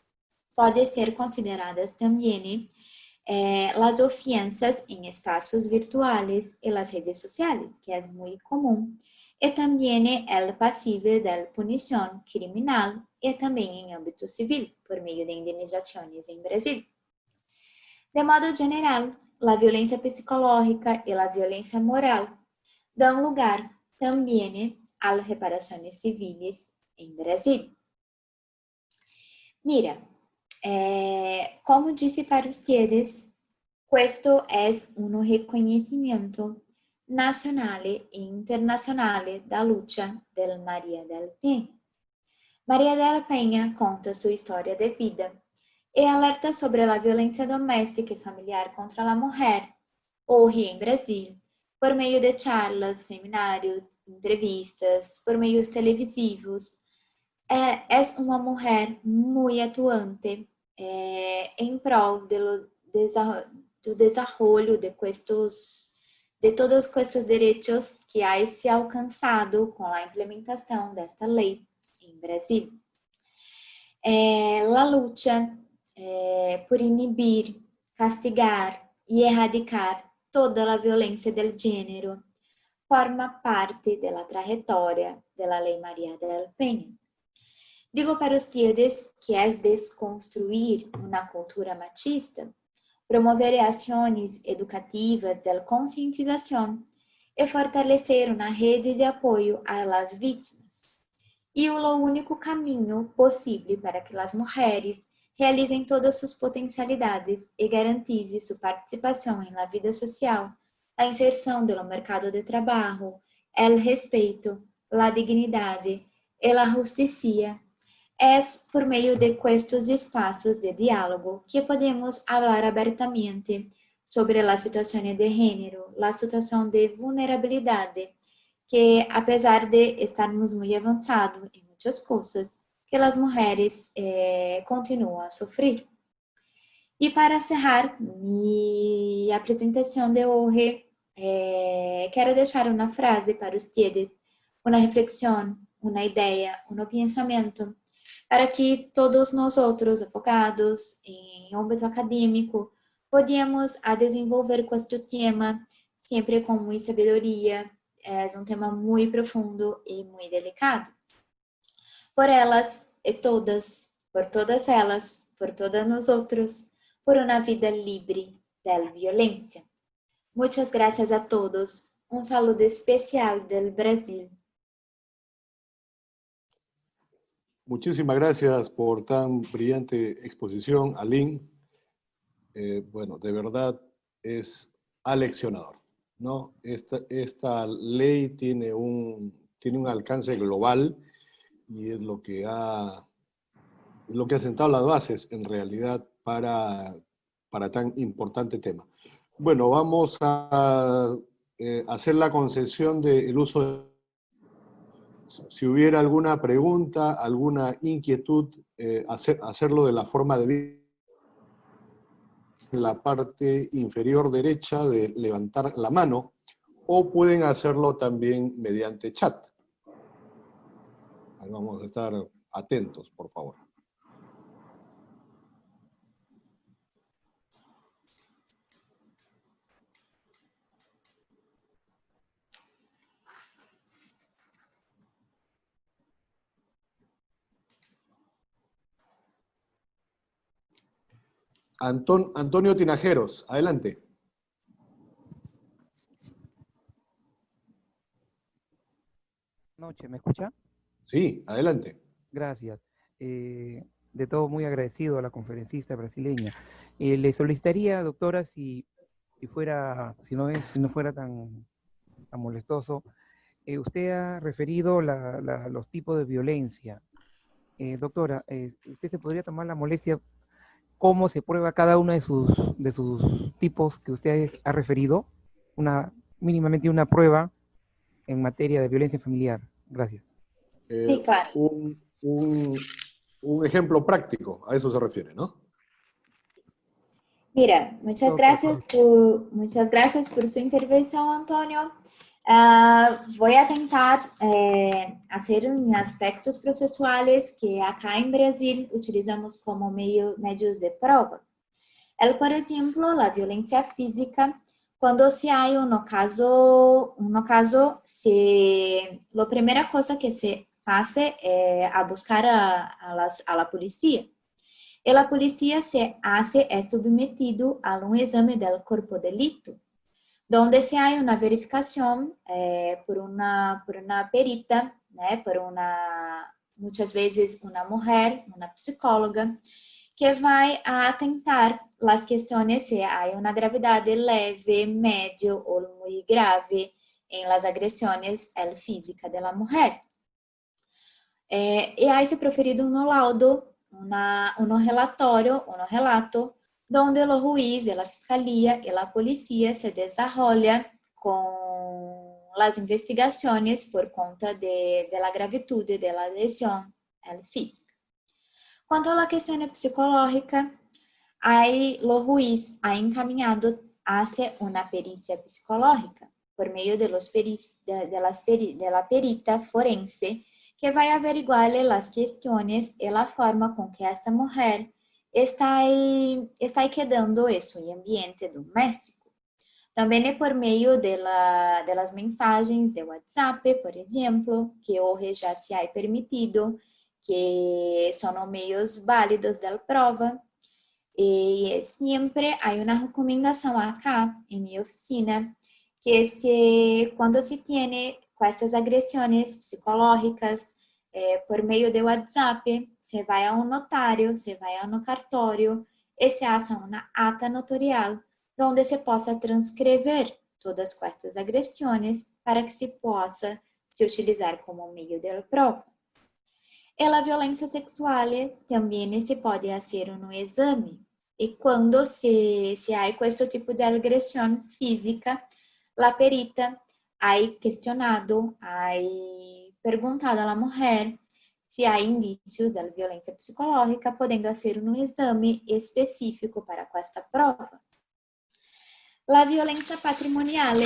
Pode ser consideradas também as ofensas em espaços virtuais e as redes sociais, que é muito comum, e também é passível de punição criminal e também em âmbito civil, por meio de indenizações em Brasil. De modo geral, a violência psicológica e a violência moral dão lugar também às reparações civis em Brasil. Mira, como disse para vocês, esto é um reconhecimento nacional e internacional da luta de Maria del Penha. Maria del Penha conta sua história de vida e alerta sobre a violência doméstica e familiar contra a mulher, hoje em Brasil, por meio de charlas, seminários, entrevistas, por meios televisivos. É uma mulher muito atuante em prol do desenvolvimento de todos estes direitos que há se alcançado com a implementação desta lei em Brasil. A luta por inibir, castigar e erradicar toda a violência de gênero forma parte da trajetória da Lei Maria del Peña. Digo para ustedes que é desconstruir uma cultura machista, promover ações educativas de conscientização e fortalecer uma rede de apoio às vítimas. E o único caminho possível para que as mulheres realizem todas suas potencialidades e garantizem sua participação na vida social, a inserção no mercado de trabalho, o respeito, a dignidade e a justiça, é por meio de estes espaços de diálogo que podemos falar abertamente sobre as situações de gênero, a situação de vulnerabilidade, que apesar de estarmos muito avançados em muitas coisas, que as mulheres continuam a sofrer. E para encerrar minha apresentação de hoje, quero deixar uma frase para vocês, uma reflexão, uma ideia, um pensamento, para que todos nós outros, focados em âmbito acadêmico, podemos desenvolver com este tema, sempre com muita sabedoria. É um tema muito profundo e muito delicado. Por elas e todas, por todas elas, por todos nós outros, por uma vida livre da violência. Muitas graças a todos. Um saludo especial do Brasil. Muchísimas gracias por tan brillante exposición, Aline. Bueno, de verdad es aleccionador, ¿no? Esta ley tiene un alcance global y es lo que ha sentado las bases, en realidad, para tan importante tema. Bueno, vamos a hacer la concesión del uso de... Si hubiera alguna pregunta, alguna inquietud, hacerlo de la forma de en la parte inferior derecha de levantar la mano, o pueden hacerlo también mediante chat. Ahí vamos a estar atentos, por favor. Antonio Tinajeros, adelante. Buenas noches, ¿me escucha? Sí, adelante. Gracias. De todo muy agradecido a la conferencista brasileña. Le solicitaría, doctora, si no fuera tan molestoso, usted ha referido los tipos de violencia. Doctora, ¿usted se podría tomar la molestia cómo se prueba cada uno de sus tipos que usted ha referido? Mínimamente una prueba en materia de violencia familiar. Gracias. Sí, claro. Un ejemplo práctico, a eso se refiere, ¿no? Mira, muchas gracias por su intervención, Antonio. Voy a tentar hacer aspectos processuales que acá en Brasil utilizamos como medios de prueba. Por exemplo, a violência física, quando se há caso, a primeira coisa que se faz é a buscar a polícia. E a polícia é submetido a exame do corpo de delito, onde se há uma verificação por uma perita, né, muitas vezes uma mulher, uma psicóloga, que vai atentar as questões se há uma gravidade leve, média ou muito grave em las agressões físicas da mulher. E aí se proferido laudo, relato, onde o juiz, a fiscalia e a polícia se desenvolve com as investigações por conta da gravidade da lesão física. Quanto à questão psicológica, los juez ha encaminado hacia una pericia psicológica por medio de la perita forense, que vai averiguar as questões e a forma com que esta mulher está quedando em seu ambiente doméstico. Também é por meio das mensagens de WhatsApp, por exemplo, que hoje já se ha permitido, que são meios válidos da prova. E sempre há uma recomendação acá em minha oficina, que quando se tem com essas agressões psicológicas por meio de WhatsApp, você vai a um notário, você vai a um cartório e se hace uma ata notarial, onde se possa transcrever todas estas agressões para que se possa se utilizar como meio de prova. E a violência sexual também se pode fazer um exame. E quando se há este tipo de agressão física, a perita ha questionado, ha perguntado à mulher se há indícios da violência psicológica, podendo fazer um exame específico para esta prova. A violência patrimonial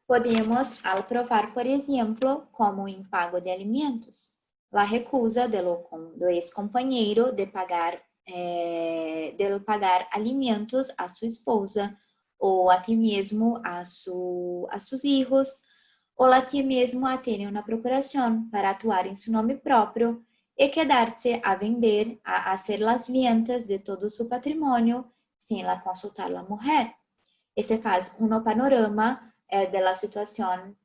podemos provar, por exemplo, como o impago de alimentos, a recusa do ex-companheiro de pagar alimentos a sua esposa, ou até mesmo a seus filhos, ou até mesmo a ter uma procuração para atuar em seu nome próprio e quedar-se a vender, a fazer as ventas de todo o seu patrimônio sem ela consultar a mulher. E se faz um panorama da situação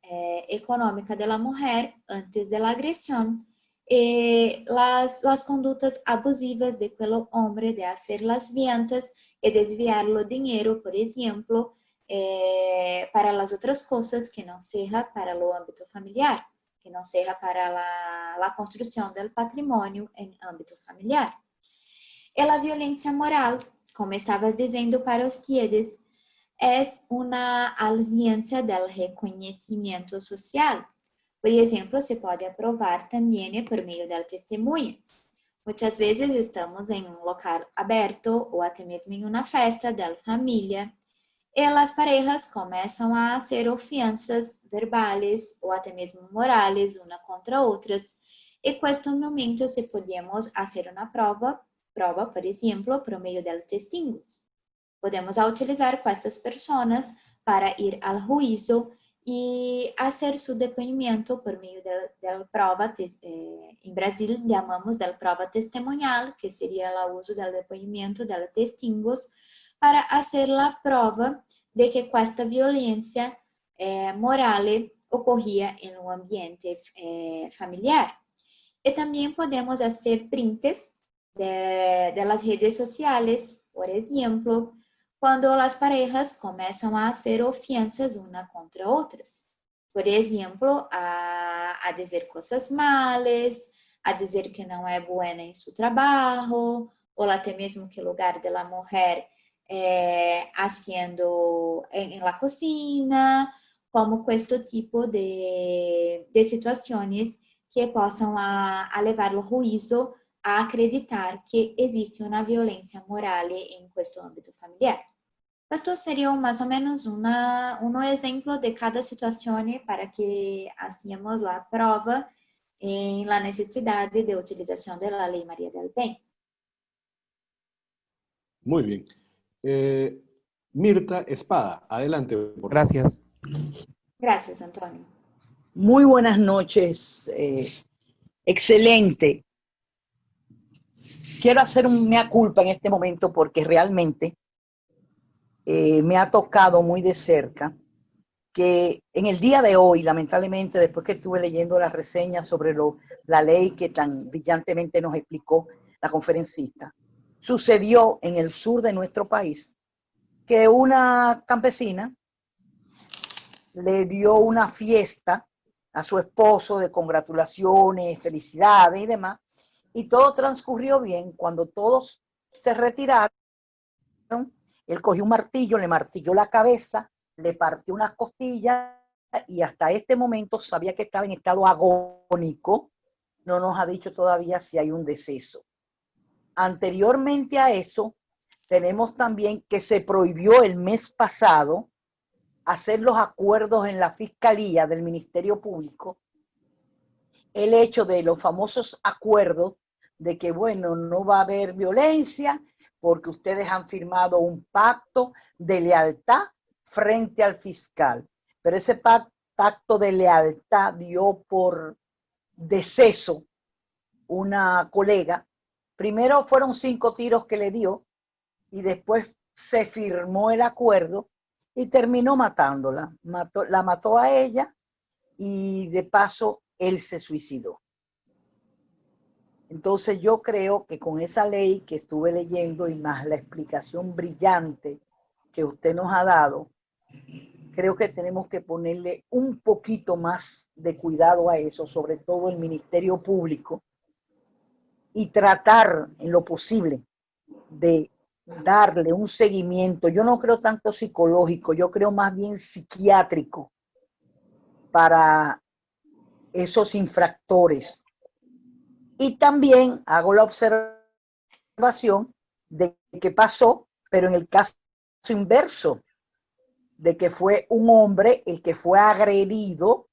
econômica da mulher antes da agressão, las condutas abusivas de aquele homem de fazer las ventas e desviar o dinheiro, por exemplo, para as outras coisas que não seja para o âmbito familiar, que não seja para a construção do patrimônio em âmbito familiar. E a violência moral, como estava dizendo para vocês, é uma ausência do reconhecimento social. Por exemplo, se pode aprovar também por meio da testemunha. Muitas vezes estamos em um local aberto ou até mesmo em uma festa da família e as parejas começam a fazer ofensas verbais ou até mesmo morais uma contra outras. E neste momento, se podemos fazer uma prova, por exemplo, por meio de testigos. Podemos utilizar com estas pessoas para ir ao juízo e fazer seu depoimento por meio da prova, em Brasil chamamos da prova testemunhal, que seria o uso do depoimento de testigos, para fazer a prova de que esta violência moral ocorria em um ambiente familiar. E também podemos fazer prints das redes sociais, por exemplo, quando as parejas começam a fazer ofensas uma contra outras. Por exemplo, a dizer coisas malas, a dizer que não é boa em seu trabalho, ou até mesmo que o lugar da mulher haciendo em la cocina, como este tipo de situações que possam levar o juízo a acreditar que existe uma violência moral em este âmbito familiar. Esto seria mais ou menos um exemplo de cada situação para que hacíamos a prova em la necessidade de utilização da Lei María del Bien. Muy bien. Mirta Espada, adelante. Por Gracias. Gracias, Antonio. Muy buenas noches. Excelente. Quiero hacer un mea culpa en este momento porque realmente me ha tocado muy de cerca que en el día de hoy, lamentablemente, después que estuve leyendo las reseñas sobre la ley que tan brillantemente nos explicó la conferencista, sucedió en el sur de nuestro país que una campesina le dio una fiesta a su esposo de congratulaciones, felicidades y demás, y todo transcurrió bien. Cuando todos se retiraron, él cogió un martillo, le martilló la cabeza, le partió unas costillas y hasta este momento sabía que estaba en estado agónico. No nos ha dicho todavía si hay un deceso. Anteriormente a eso, tenemos también que se prohibió el mes pasado hacer los acuerdos en la Fiscalía del Ministerio Público, el hecho de los famosos acuerdos de que, bueno, no va a haber violencia porque ustedes han firmado un pacto de lealtad frente al fiscal. Pero ese pacto de lealtad dio por deceso una colega. Primero fueron 5 tiros que le dio y después se firmó el acuerdo y terminó matándola. La mató a ella y de paso él se suicidó. Entonces yo creo que con esa ley que estuve leyendo y más la explicación brillante que usted nos ha dado, creo que tenemos que ponerle un poquito más de cuidado a eso, sobre todo el Ministerio Público, y tratar en lo posible de darle un seguimiento. Yo no creo tanto psicológico, yo creo más bien psiquiátrico para esos infractores. Y también hago la observación de que pasó, pero en el caso inverso, de que fue un hombre el que fue agredido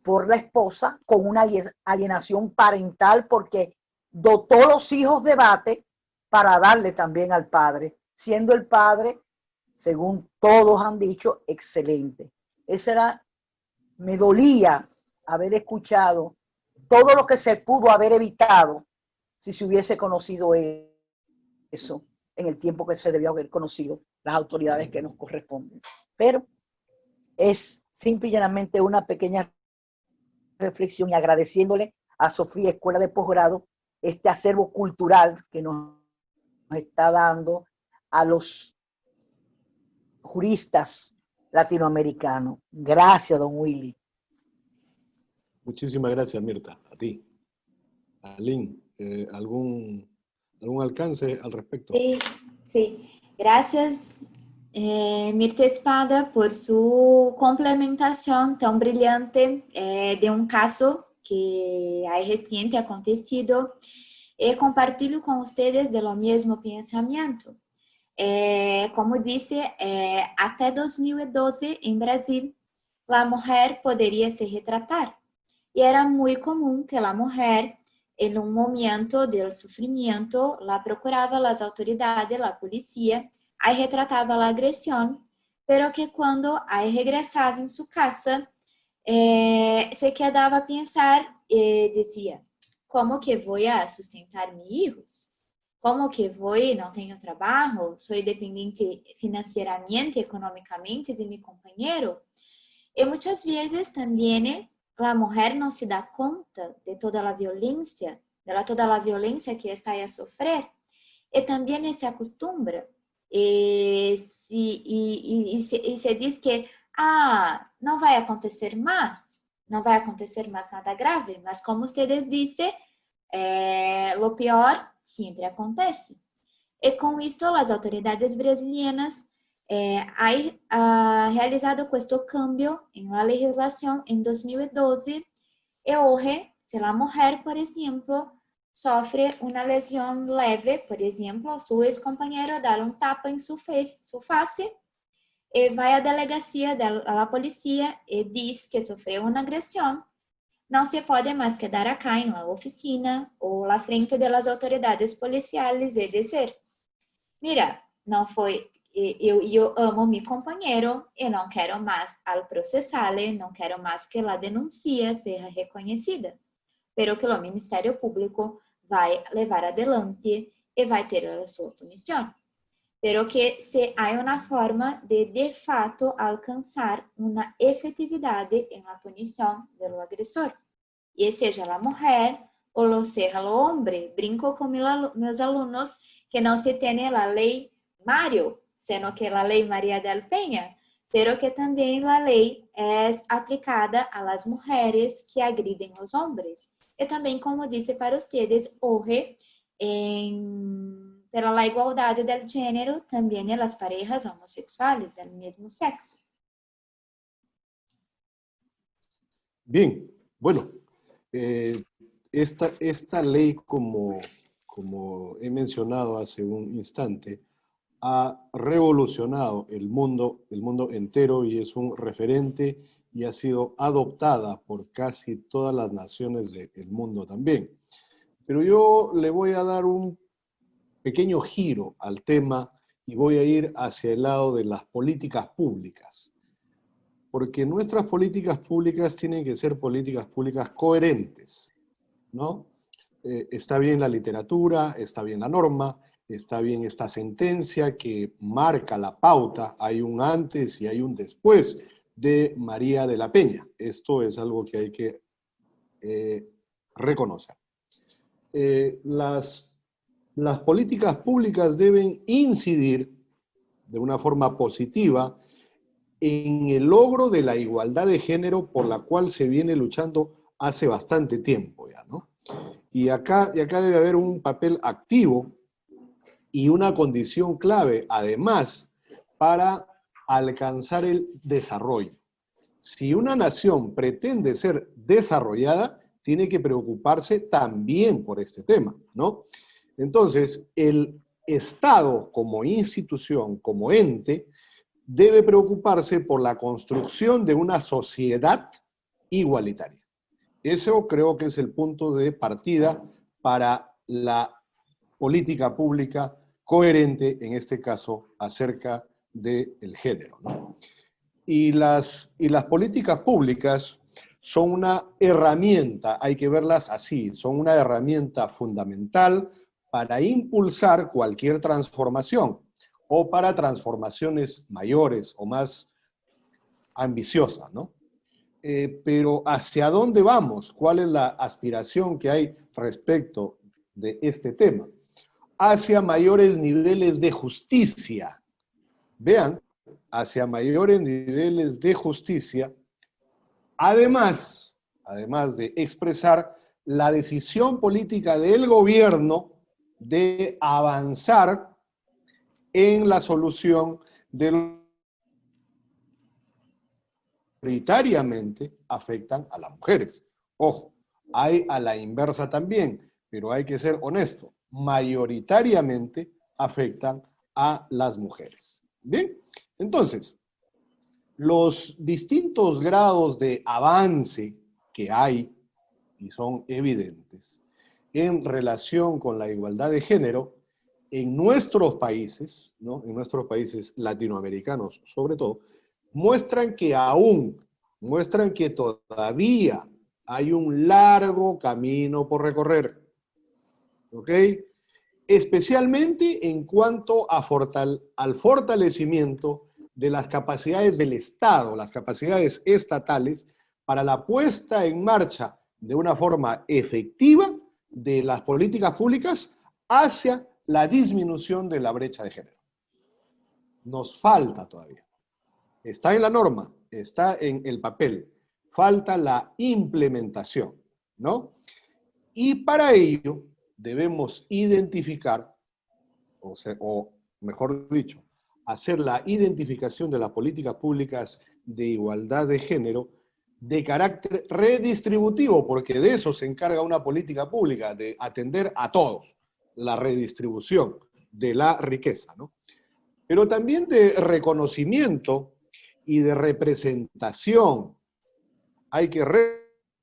por la esposa con una alienación parental porque dotó los hijos de bate para darle también al padre, siendo el padre, según todos han dicho, excelente. Me dolía haber escuchado todo lo que se pudo haber evitado si se hubiese conocido eso en el tiempo que se debió haber conocido las autoridades que nos corresponden. Pero es simple y llanamente una pequeña reflexión y agradeciéndole a Sofía Escuela de Posgrado este acervo cultural que nos está dando a los juristas latinoamericanos. Gracias, don Willy. Muchísimas gracias, Mirta. A ti. Aline, ¿algún alcance al respecto? Sí, sí. Gracias, Mirta Espada, por su complementación tan brillante de un caso que hay reciente acontecido. Compartilho con ustedes de lo mismo pensamiento. Como dice, até 2012 en Brasil, la mujer podría se retratar. Y era muy común que la mujer, en un momento del sufrimiento, la procuraba las autoridades, la policía, ahí retrataba la agresión, pero que cuando ahí regresaba en su casa, se quedaba a pensar y decía, ¿cómo que voy a sustentar mis hijos? ¿Cómo que voy? No tengo trabajo, soy dependiente financieramente, económicamente de mi compañero. Y muchas veces también la mujer no se da cuenta de toda la violencia, toda la violencia que está a sufrir. Y también se acostumbra. Y se dice que, no vai acontecer más, no vai acontecer más nada grave. Mas como ustedes dicen, lo peor siempre acontece. Y con esto las autoridades brasileñas han realizado este cambio en la legislación en 2012 y hoy, si la mujer, por ejemplo, sofre una lesión leve, por ejemplo, su ex-compañero da un tapa en su face y va a delegacia a la policía y dice que sufrió una agresión, no se puede más quedar acá en la oficina o la frente de las autoridades policiales y decir, mira, não foi, eu amo meu companheiro e não quero mais al processá-lo, não quero mais que a denúncia seja reconhecida. Pero que o Ministério Público vai levar adelante e vai ter a sua punição. Pero que se há uma forma de fato, alcançar uma efetividade em la punição do agressor. E seja a mulher ou seja o homem, brinco com meus alunos que não se tem a lei Mario, sino que a lei Maria del Peña, pero que também a lei é aplicada a las mulheres que agridem os homens. E também, como disse para ustedes, hoje, pela igualdade do gênero, também as parejas homossexuais do mesmo sexo. Bien, bueno, esta ley, como he mencionado hace un instante, ha revolucionado el mundo entero y es un referente y ha sido adoptada por casi todas las naciones del mundo también. Pero yo le voy a dar un pequeño giro al tema y voy a ir hacia el lado de las políticas públicas. Porque nuestras políticas públicas tienen que ser políticas públicas coherentes, ¿no? Está bien la literatura, está bien la norma, está bien esta sentencia que marca la pauta, hay un antes y hay un después de María de la Peña. Esto es algo que hay que reconocer. Las políticas públicas deben incidir de una forma positiva en el logro de la igualdad de género por la cual se viene luchando hace bastante tiempo ya, ¿no? Y acá debe haber un papel activo y una condición clave, además, para alcanzar el desarrollo. Si una nación pretende ser desarrollada, tiene que preocuparse también por este tema, ¿no? Entonces, el Estado como institución, como ente, debe preocuparse por la construcción de una sociedad igualitaria. Eso creo que es el punto de partida para la política pública coherente, en este caso, acerca del género, ¿no? Y las políticas públicas son una herramienta, hay que verlas así, son una herramienta fundamental para impulsar cualquier transformación o para transformaciones mayores o más ambiciosas, ¿no? Pero ¿hacia dónde vamos? ¿Cuál es la aspiración que hay respecto de este tema? Hacia mayores niveles de justicia. Vean, hacia mayores niveles de justicia, además de expresar la decisión política del gobierno de avanzar en la solución de los que prioritariamente afectan a las mujeres. Ojo, hay a la inversa también, pero hay que ser honesto, mayoritariamente afectan a las mujeres. Bien, entonces, los distintos grados de avance que hay, y son evidentes, en relación con la igualdad de género, en nuestros países, ¿no? En nuestros países latinoamericanos sobre todo, muestran que todavía hay un largo camino por recorrer, ¿ok? Especialmente en cuanto a al fortalecimiento de las capacidades del Estado, las capacidades estatales, para la puesta en marcha de una forma efectiva de las políticas públicas hacia la disminución de la brecha de género. Nos falta todavía. Está en la norma, está en el papel. Falta la implementación, ¿no? Y para ello debemos identificar, o mejor dicho, hacer la identificación de las políticas públicas de igualdad de género de carácter redistributivo, porque de eso se encarga una política pública, de atender a todos, la redistribución de la riqueza, ¿no? Pero también de reconocimiento y de representación. Hay que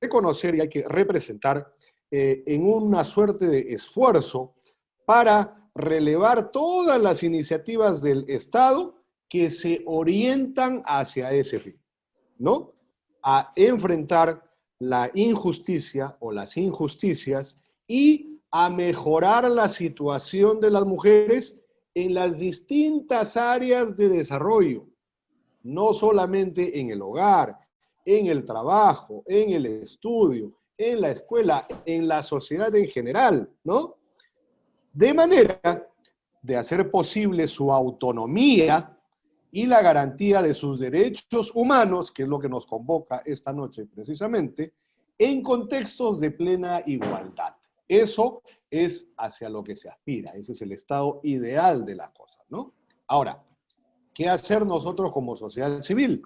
reconocer y hay que representar en una suerte de esfuerzo para relevar todas las iniciativas del Estado que se orientan hacia ese fin, ¿no? A enfrentar la injusticia o las injusticias y a mejorar la situación de las mujeres en las distintas áreas de desarrollo, no solamente en el hogar, en el trabajo, en el estudio, en la escuela, en la sociedad en general, ¿no? De manera de hacer posible su autonomía y la garantía de sus derechos humanos, que es lo que nos convoca esta noche precisamente, en contextos de plena igualdad. Eso es hacia lo que se aspira, ese es el estado ideal de las cosas, ¿no? Ahora, ¿qué hacer nosotros como sociedad civil?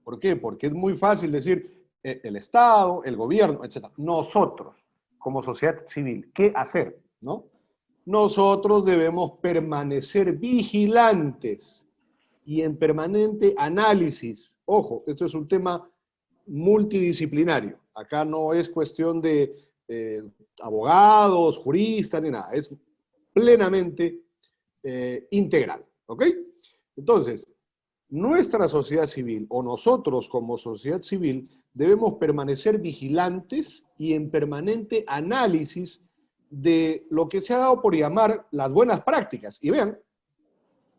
¿Por qué? Porque es muy fácil decir el Estado, el gobierno, etc. Nosotros, como sociedad civil, ¿qué hacer? ¿No? nosotros debemos permanecer vigilantes y en permanente análisis. Ojo, esto es un tema multidisciplinario. Acá no es cuestión de abogados, juristas, ni nada. Es plenamente integral. ¿Ok? Entonces, nuestra sociedad civil, o nosotros como sociedad civil, debemos permanecer vigilantes y en permanente análisis de lo que se ha dado por llamar las buenas prácticas. Y vean,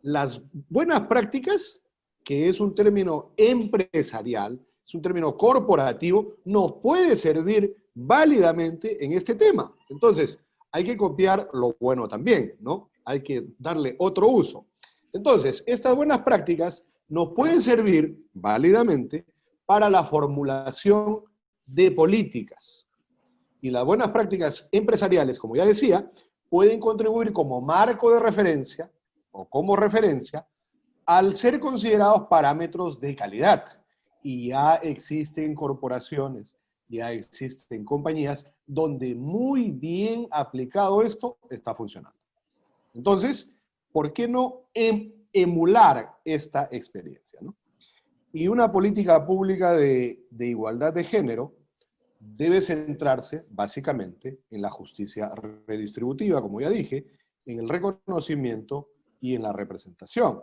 las buenas prácticas, que es un término empresarial, es un término corporativo, nos puede servir válidamente en este tema. Entonces, hay que copiar lo bueno también, ¿no? Hay que darle otro uso. Entonces, estas buenas prácticas nos pueden servir válidamente para la formulación de políticas. Y las buenas prácticas empresariales, como ya decía, pueden contribuir como marco de referencia o como referencia al ser considerados parámetros de calidad. Y ya existen corporaciones, ya existen compañías donde muy bien aplicado esto está funcionando. Entonces, ¿por qué no emular esta experiencia, ¿no? Y una política pública de igualdad de género debe centrarse básicamente en la justicia redistributiva, como ya dije, en el reconocimiento y en la representación.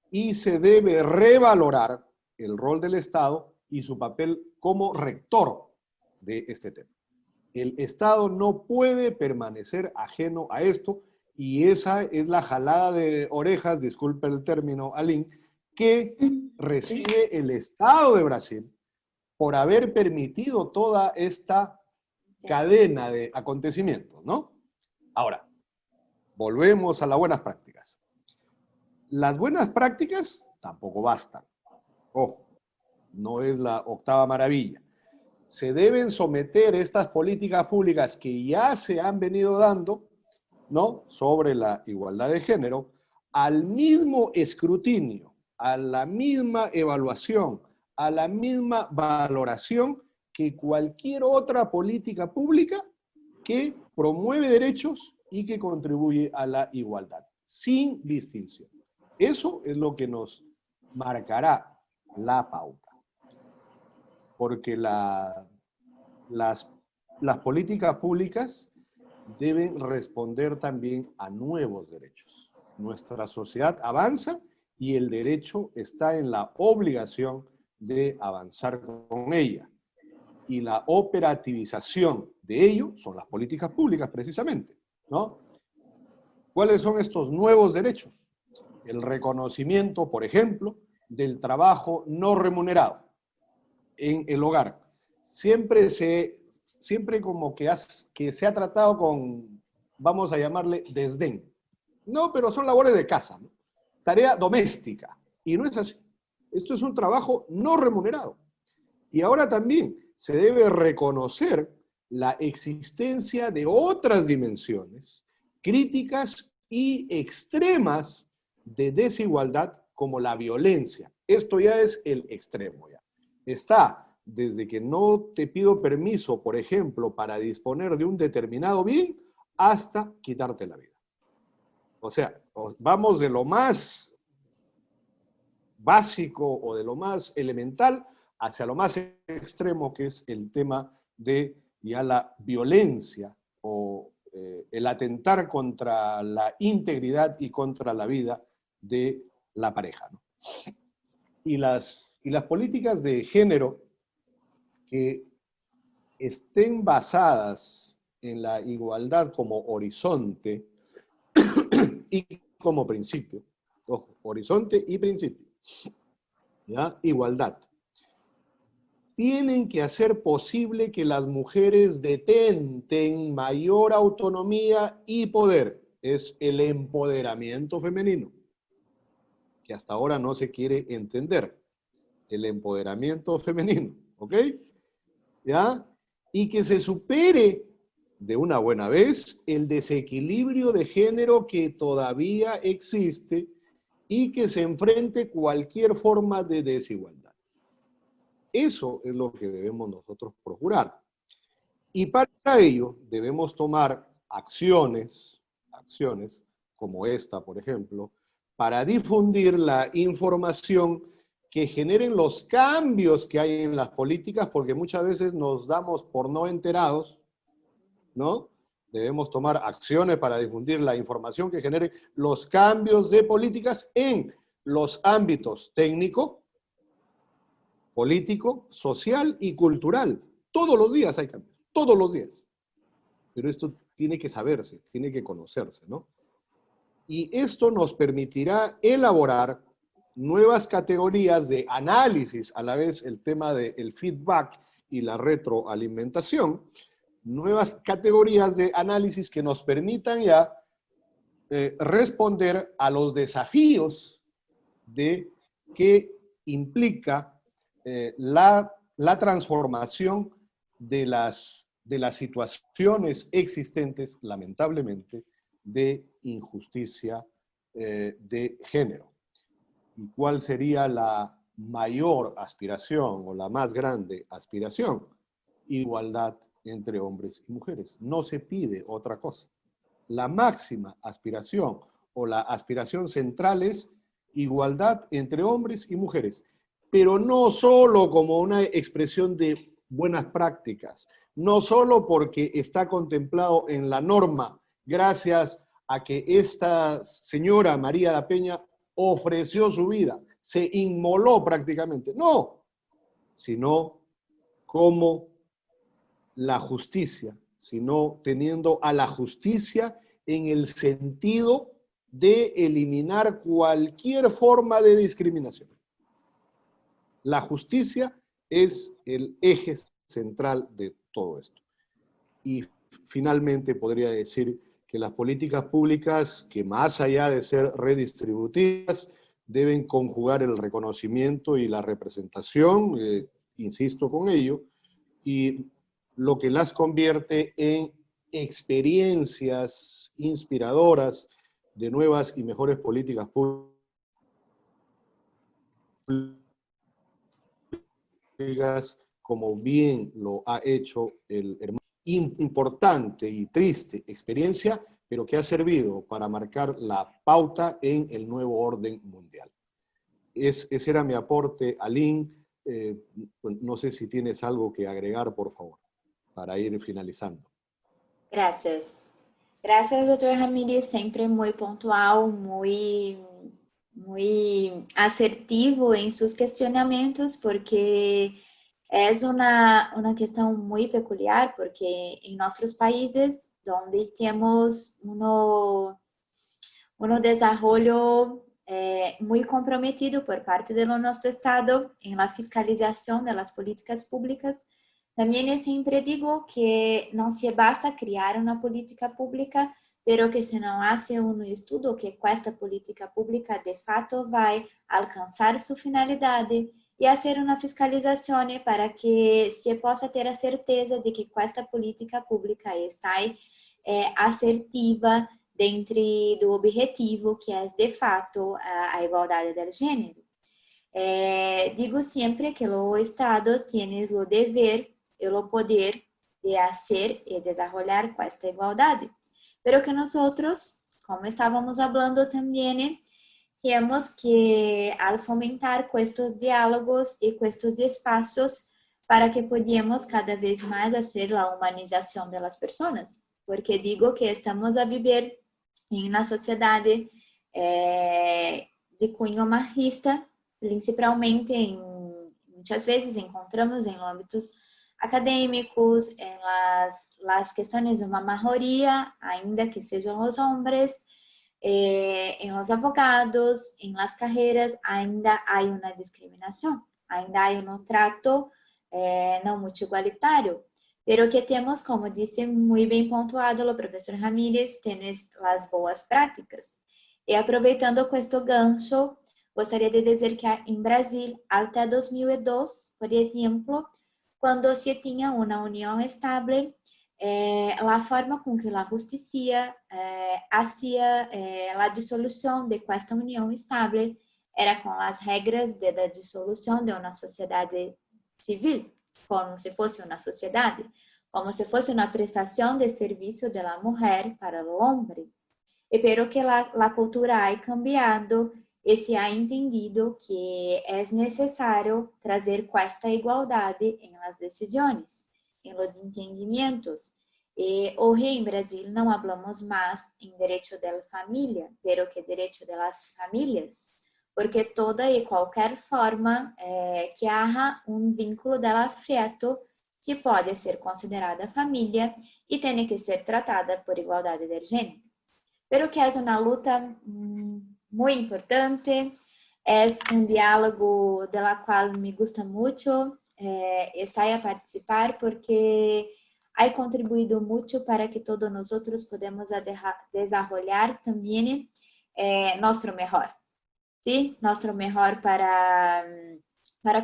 Y se debe revalorar el rol del Estado y su papel como rector de este tema. El Estado no puede permanecer ajeno a esto, y esa es la jalada de orejas, disculpe el término, Aline, que recibe el Estado de Brasil por haber permitido toda esta cadena de acontecimientos, ¿no? Ahora, volvemos a las buenas prácticas. Las buenas prácticas tampoco bastan. Ojo, no es la octava maravilla. Se deben someter estas políticas públicas que ya se han venido dando, ¿no?, sobre la igualdad de género, al mismo escrutinio, a la misma evaluación, a la misma valoración que cualquier otra política pública que promueve derechos y que contribuye a la igualdad, sin distinción. Eso es lo que nos marcará la pauta. Porque las políticas públicas deben responder también a nuevos derechos. Nuestra sociedad avanza y el derecho está en la obligación de avanzar con ella. Y la operativización de ello son las políticas públicas, precisamente, ¿no? ¿Cuáles son estos nuevos derechos? El reconocimiento, por ejemplo, del trabajo no remunerado en el hogar. Siempre como que se ha tratado con, vamos a llamarle, desdén. No, pero son labores de casa, ¿no? Tarea doméstica. Y no es así. Esto es un trabajo no remunerado. Y ahora también se debe reconocer la existencia de otras dimensiones críticas y extremas de desigualdad, como la violencia. Esto ya es el extremo, ya. Está desde que no te pido permiso, por ejemplo, para disponer de un determinado bien, hasta quitarte la vida. O sea, vamos de lo más básico o de lo más elemental hacia lo más extremo, que es el tema de ya la violencia o el atentar contra la integridad y contra la vida de la pareja, ¿no? Y las políticas de género que estén basadas en la igualdad como horizonte y como principio, ojo, horizonte y principio, ¿ya? Igualdad. Tienen que hacer posible que las mujeres detenten mayor autonomía y poder. Es el empoderamiento femenino, que hasta ahora no se quiere entender. El empoderamiento femenino, ¿ok? ¿Ya? Y que se supere de una buena vez el desequilibrio de género que todavía existe y que se enfrente cualquier forma de desigualdad. Eso es lo que debemos nosotros procurar. Y para ello debemos tomar acciones acciones, como esta, por ejemplo, para difundir la información que generen los cambios que hay en las políticas, porque muchas veces nos damos por no enterados, ¿no? Debemos tomar acciones para difundir la información que genere los cambios de políticas en los ámbitos técnico, político, social y cultural. Todos los días hay cambios, todos los días. Pero esto tiene que saberse, tiene que conocerse, ¿no? Y esto nos permitirá elaborar nuevas categorías de análisis, a la vez el tema del feedback y la retroalimentación, nuevas categorías de análisis que nos permitan ya responder a los desafíos de que implica la transformación de las situaciones existentes, lamentablemente, de injusticia de género. ¿Y cuál sería la mayor aspiración o la más grande aspiración? Igualdad entre hombres y mujeres. No se pide otra cosa. La máxima aspiración o la aspiración central es igualdad entre hombres y mujeres, pero no solo como una expresión de buenas prácticas, no solo porque está contemplado en la norma, gracias a que esta señora María da Peña ofreció su vida, se inmoló prácticamente, no, sino como la justicia, sino teniendo a la justicia en el sentido de eliminar cualquier forma de discriminación. La justicia es el eje central de todo esto. Y finalmente podría decir que las políticas públicas, que más allá de ser redistributivas, deben conjugar el reconocimiento y la representación, insisto con ello, y lo que las convierte en experiencias inspiradoras de nuevas y mejores políticas públicas, como bien lo ha hecho el hermano. Importante y triste experiencia, pero que ha servido para marcar la pauta en el nuevo orden mundial. Ese era mi aporte, Aline. No sé si tienes algo que agregar, por favor, para ir finalizando. Gracias. Gracias, doctor Ramírez, siempre muy puntual, muy asertivo en sus cuestionamientos, porque es una cuestión muy peculiar, porque en nuestros países, donde tenemos un desarrollo muy comprometido por parte de nuestro Estado en la fiscalización de las políticas públicas, también siempre digo que no se basta criar una política pública, pero que se não hace un estudo que esta política pública de fato vai alcançar sua finalidade e hacer uma fiscalização para que se possa ter a certeza de que esta política pública está assertiva dentro do objetivo que é de fato a igualdade do gênero. Digo sempre que o Estado tem o dever e o poder de fazer e desenvolver esta igualdade. Pero que nosotros, como estábamos hablando también, tenemos que al fomentar estos diálogos y estos espacios para que podamos cada vez más hacer la humanización de las personas. Porque digo que estamos a vivir en una sociedad de cunho machista, principalmente muchas veces encontramos en ámbitos acadêmicos, em las questões de uma maioria, ainda que sejam os homens, em los advogados, em las carreiras, ainda há uma discriminação, ainda há um trato não muito igualitário, pero que temos, como disse muito bem pontuado o professor Ramírez, temos as boas práticas. E aproveitando com este gancho, gostaria de dizer que em Brasil, até 2002, por exemplo, quando se tinha uma união estável, a forma com que a justiça fazia a dissolução de esta união estável era com as regras da dissolução de uma sociedade civil, como se fosse uma sociedade, como se fosse uma prestação de serviço da mulher para o homem. Espero que la cultura haya cambiado e se ha entendido que é necessário trazer esta igualdade em las decisões, em los entendimentos. Hoje em Brasil não falamos mais em direito da família, pero que direito das famílias, porque toda e qualquer forma que haja um vínculo del afeto se pode ser considerada família e tem que ser tratada por igualdade de gênero. Pero que é uma luta muito importante, é um diálogo de la qual me gusta muito estar a participar porque ha contribuído muito para que todos nós podemos desarrollar também nosso melhor, ¿sí? Nosso melhor para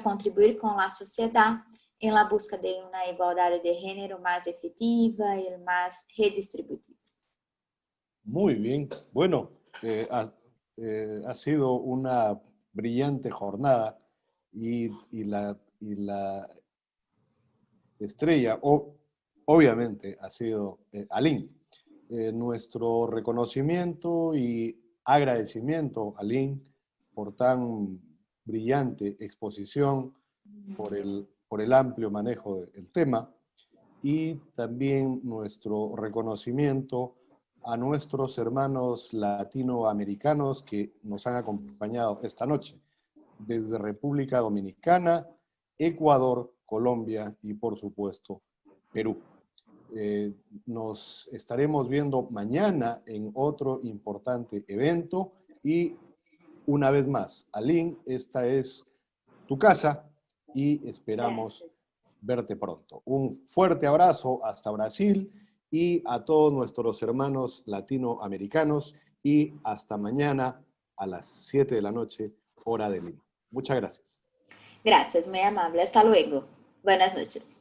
contribuir com a sociedade em la busca de uma igualdade de gênero mais efetiva e mais redistributiva. Muy bien. Bueno, ha sido una brillante jornada y la estrella, obviamente, ha sido Aline. Nuestro reconocimiento y agradecimiento, Aline, por tan brillante exposición, por el amplio manejo del tema, y también nuestro reconocimiento a nuestros hermanos latinoamericanos que nos han acompañado esta noche, desde República Dominicana, Ecuador, Colombia y, por supuesto, Perú. Nos estaremos viendo mañana en otro importante evento y, una vez más, Aline, esta es tu casa y esperamos verte pronto. Un fuerte abrazo hasta Brasil y a todos nuestros hermanos latinoamericanos y hasta mañana a las 7 de la noche, hora de Lima. Muchas gracias. Gracias, muy amable. Hasta luego. Buenas noches.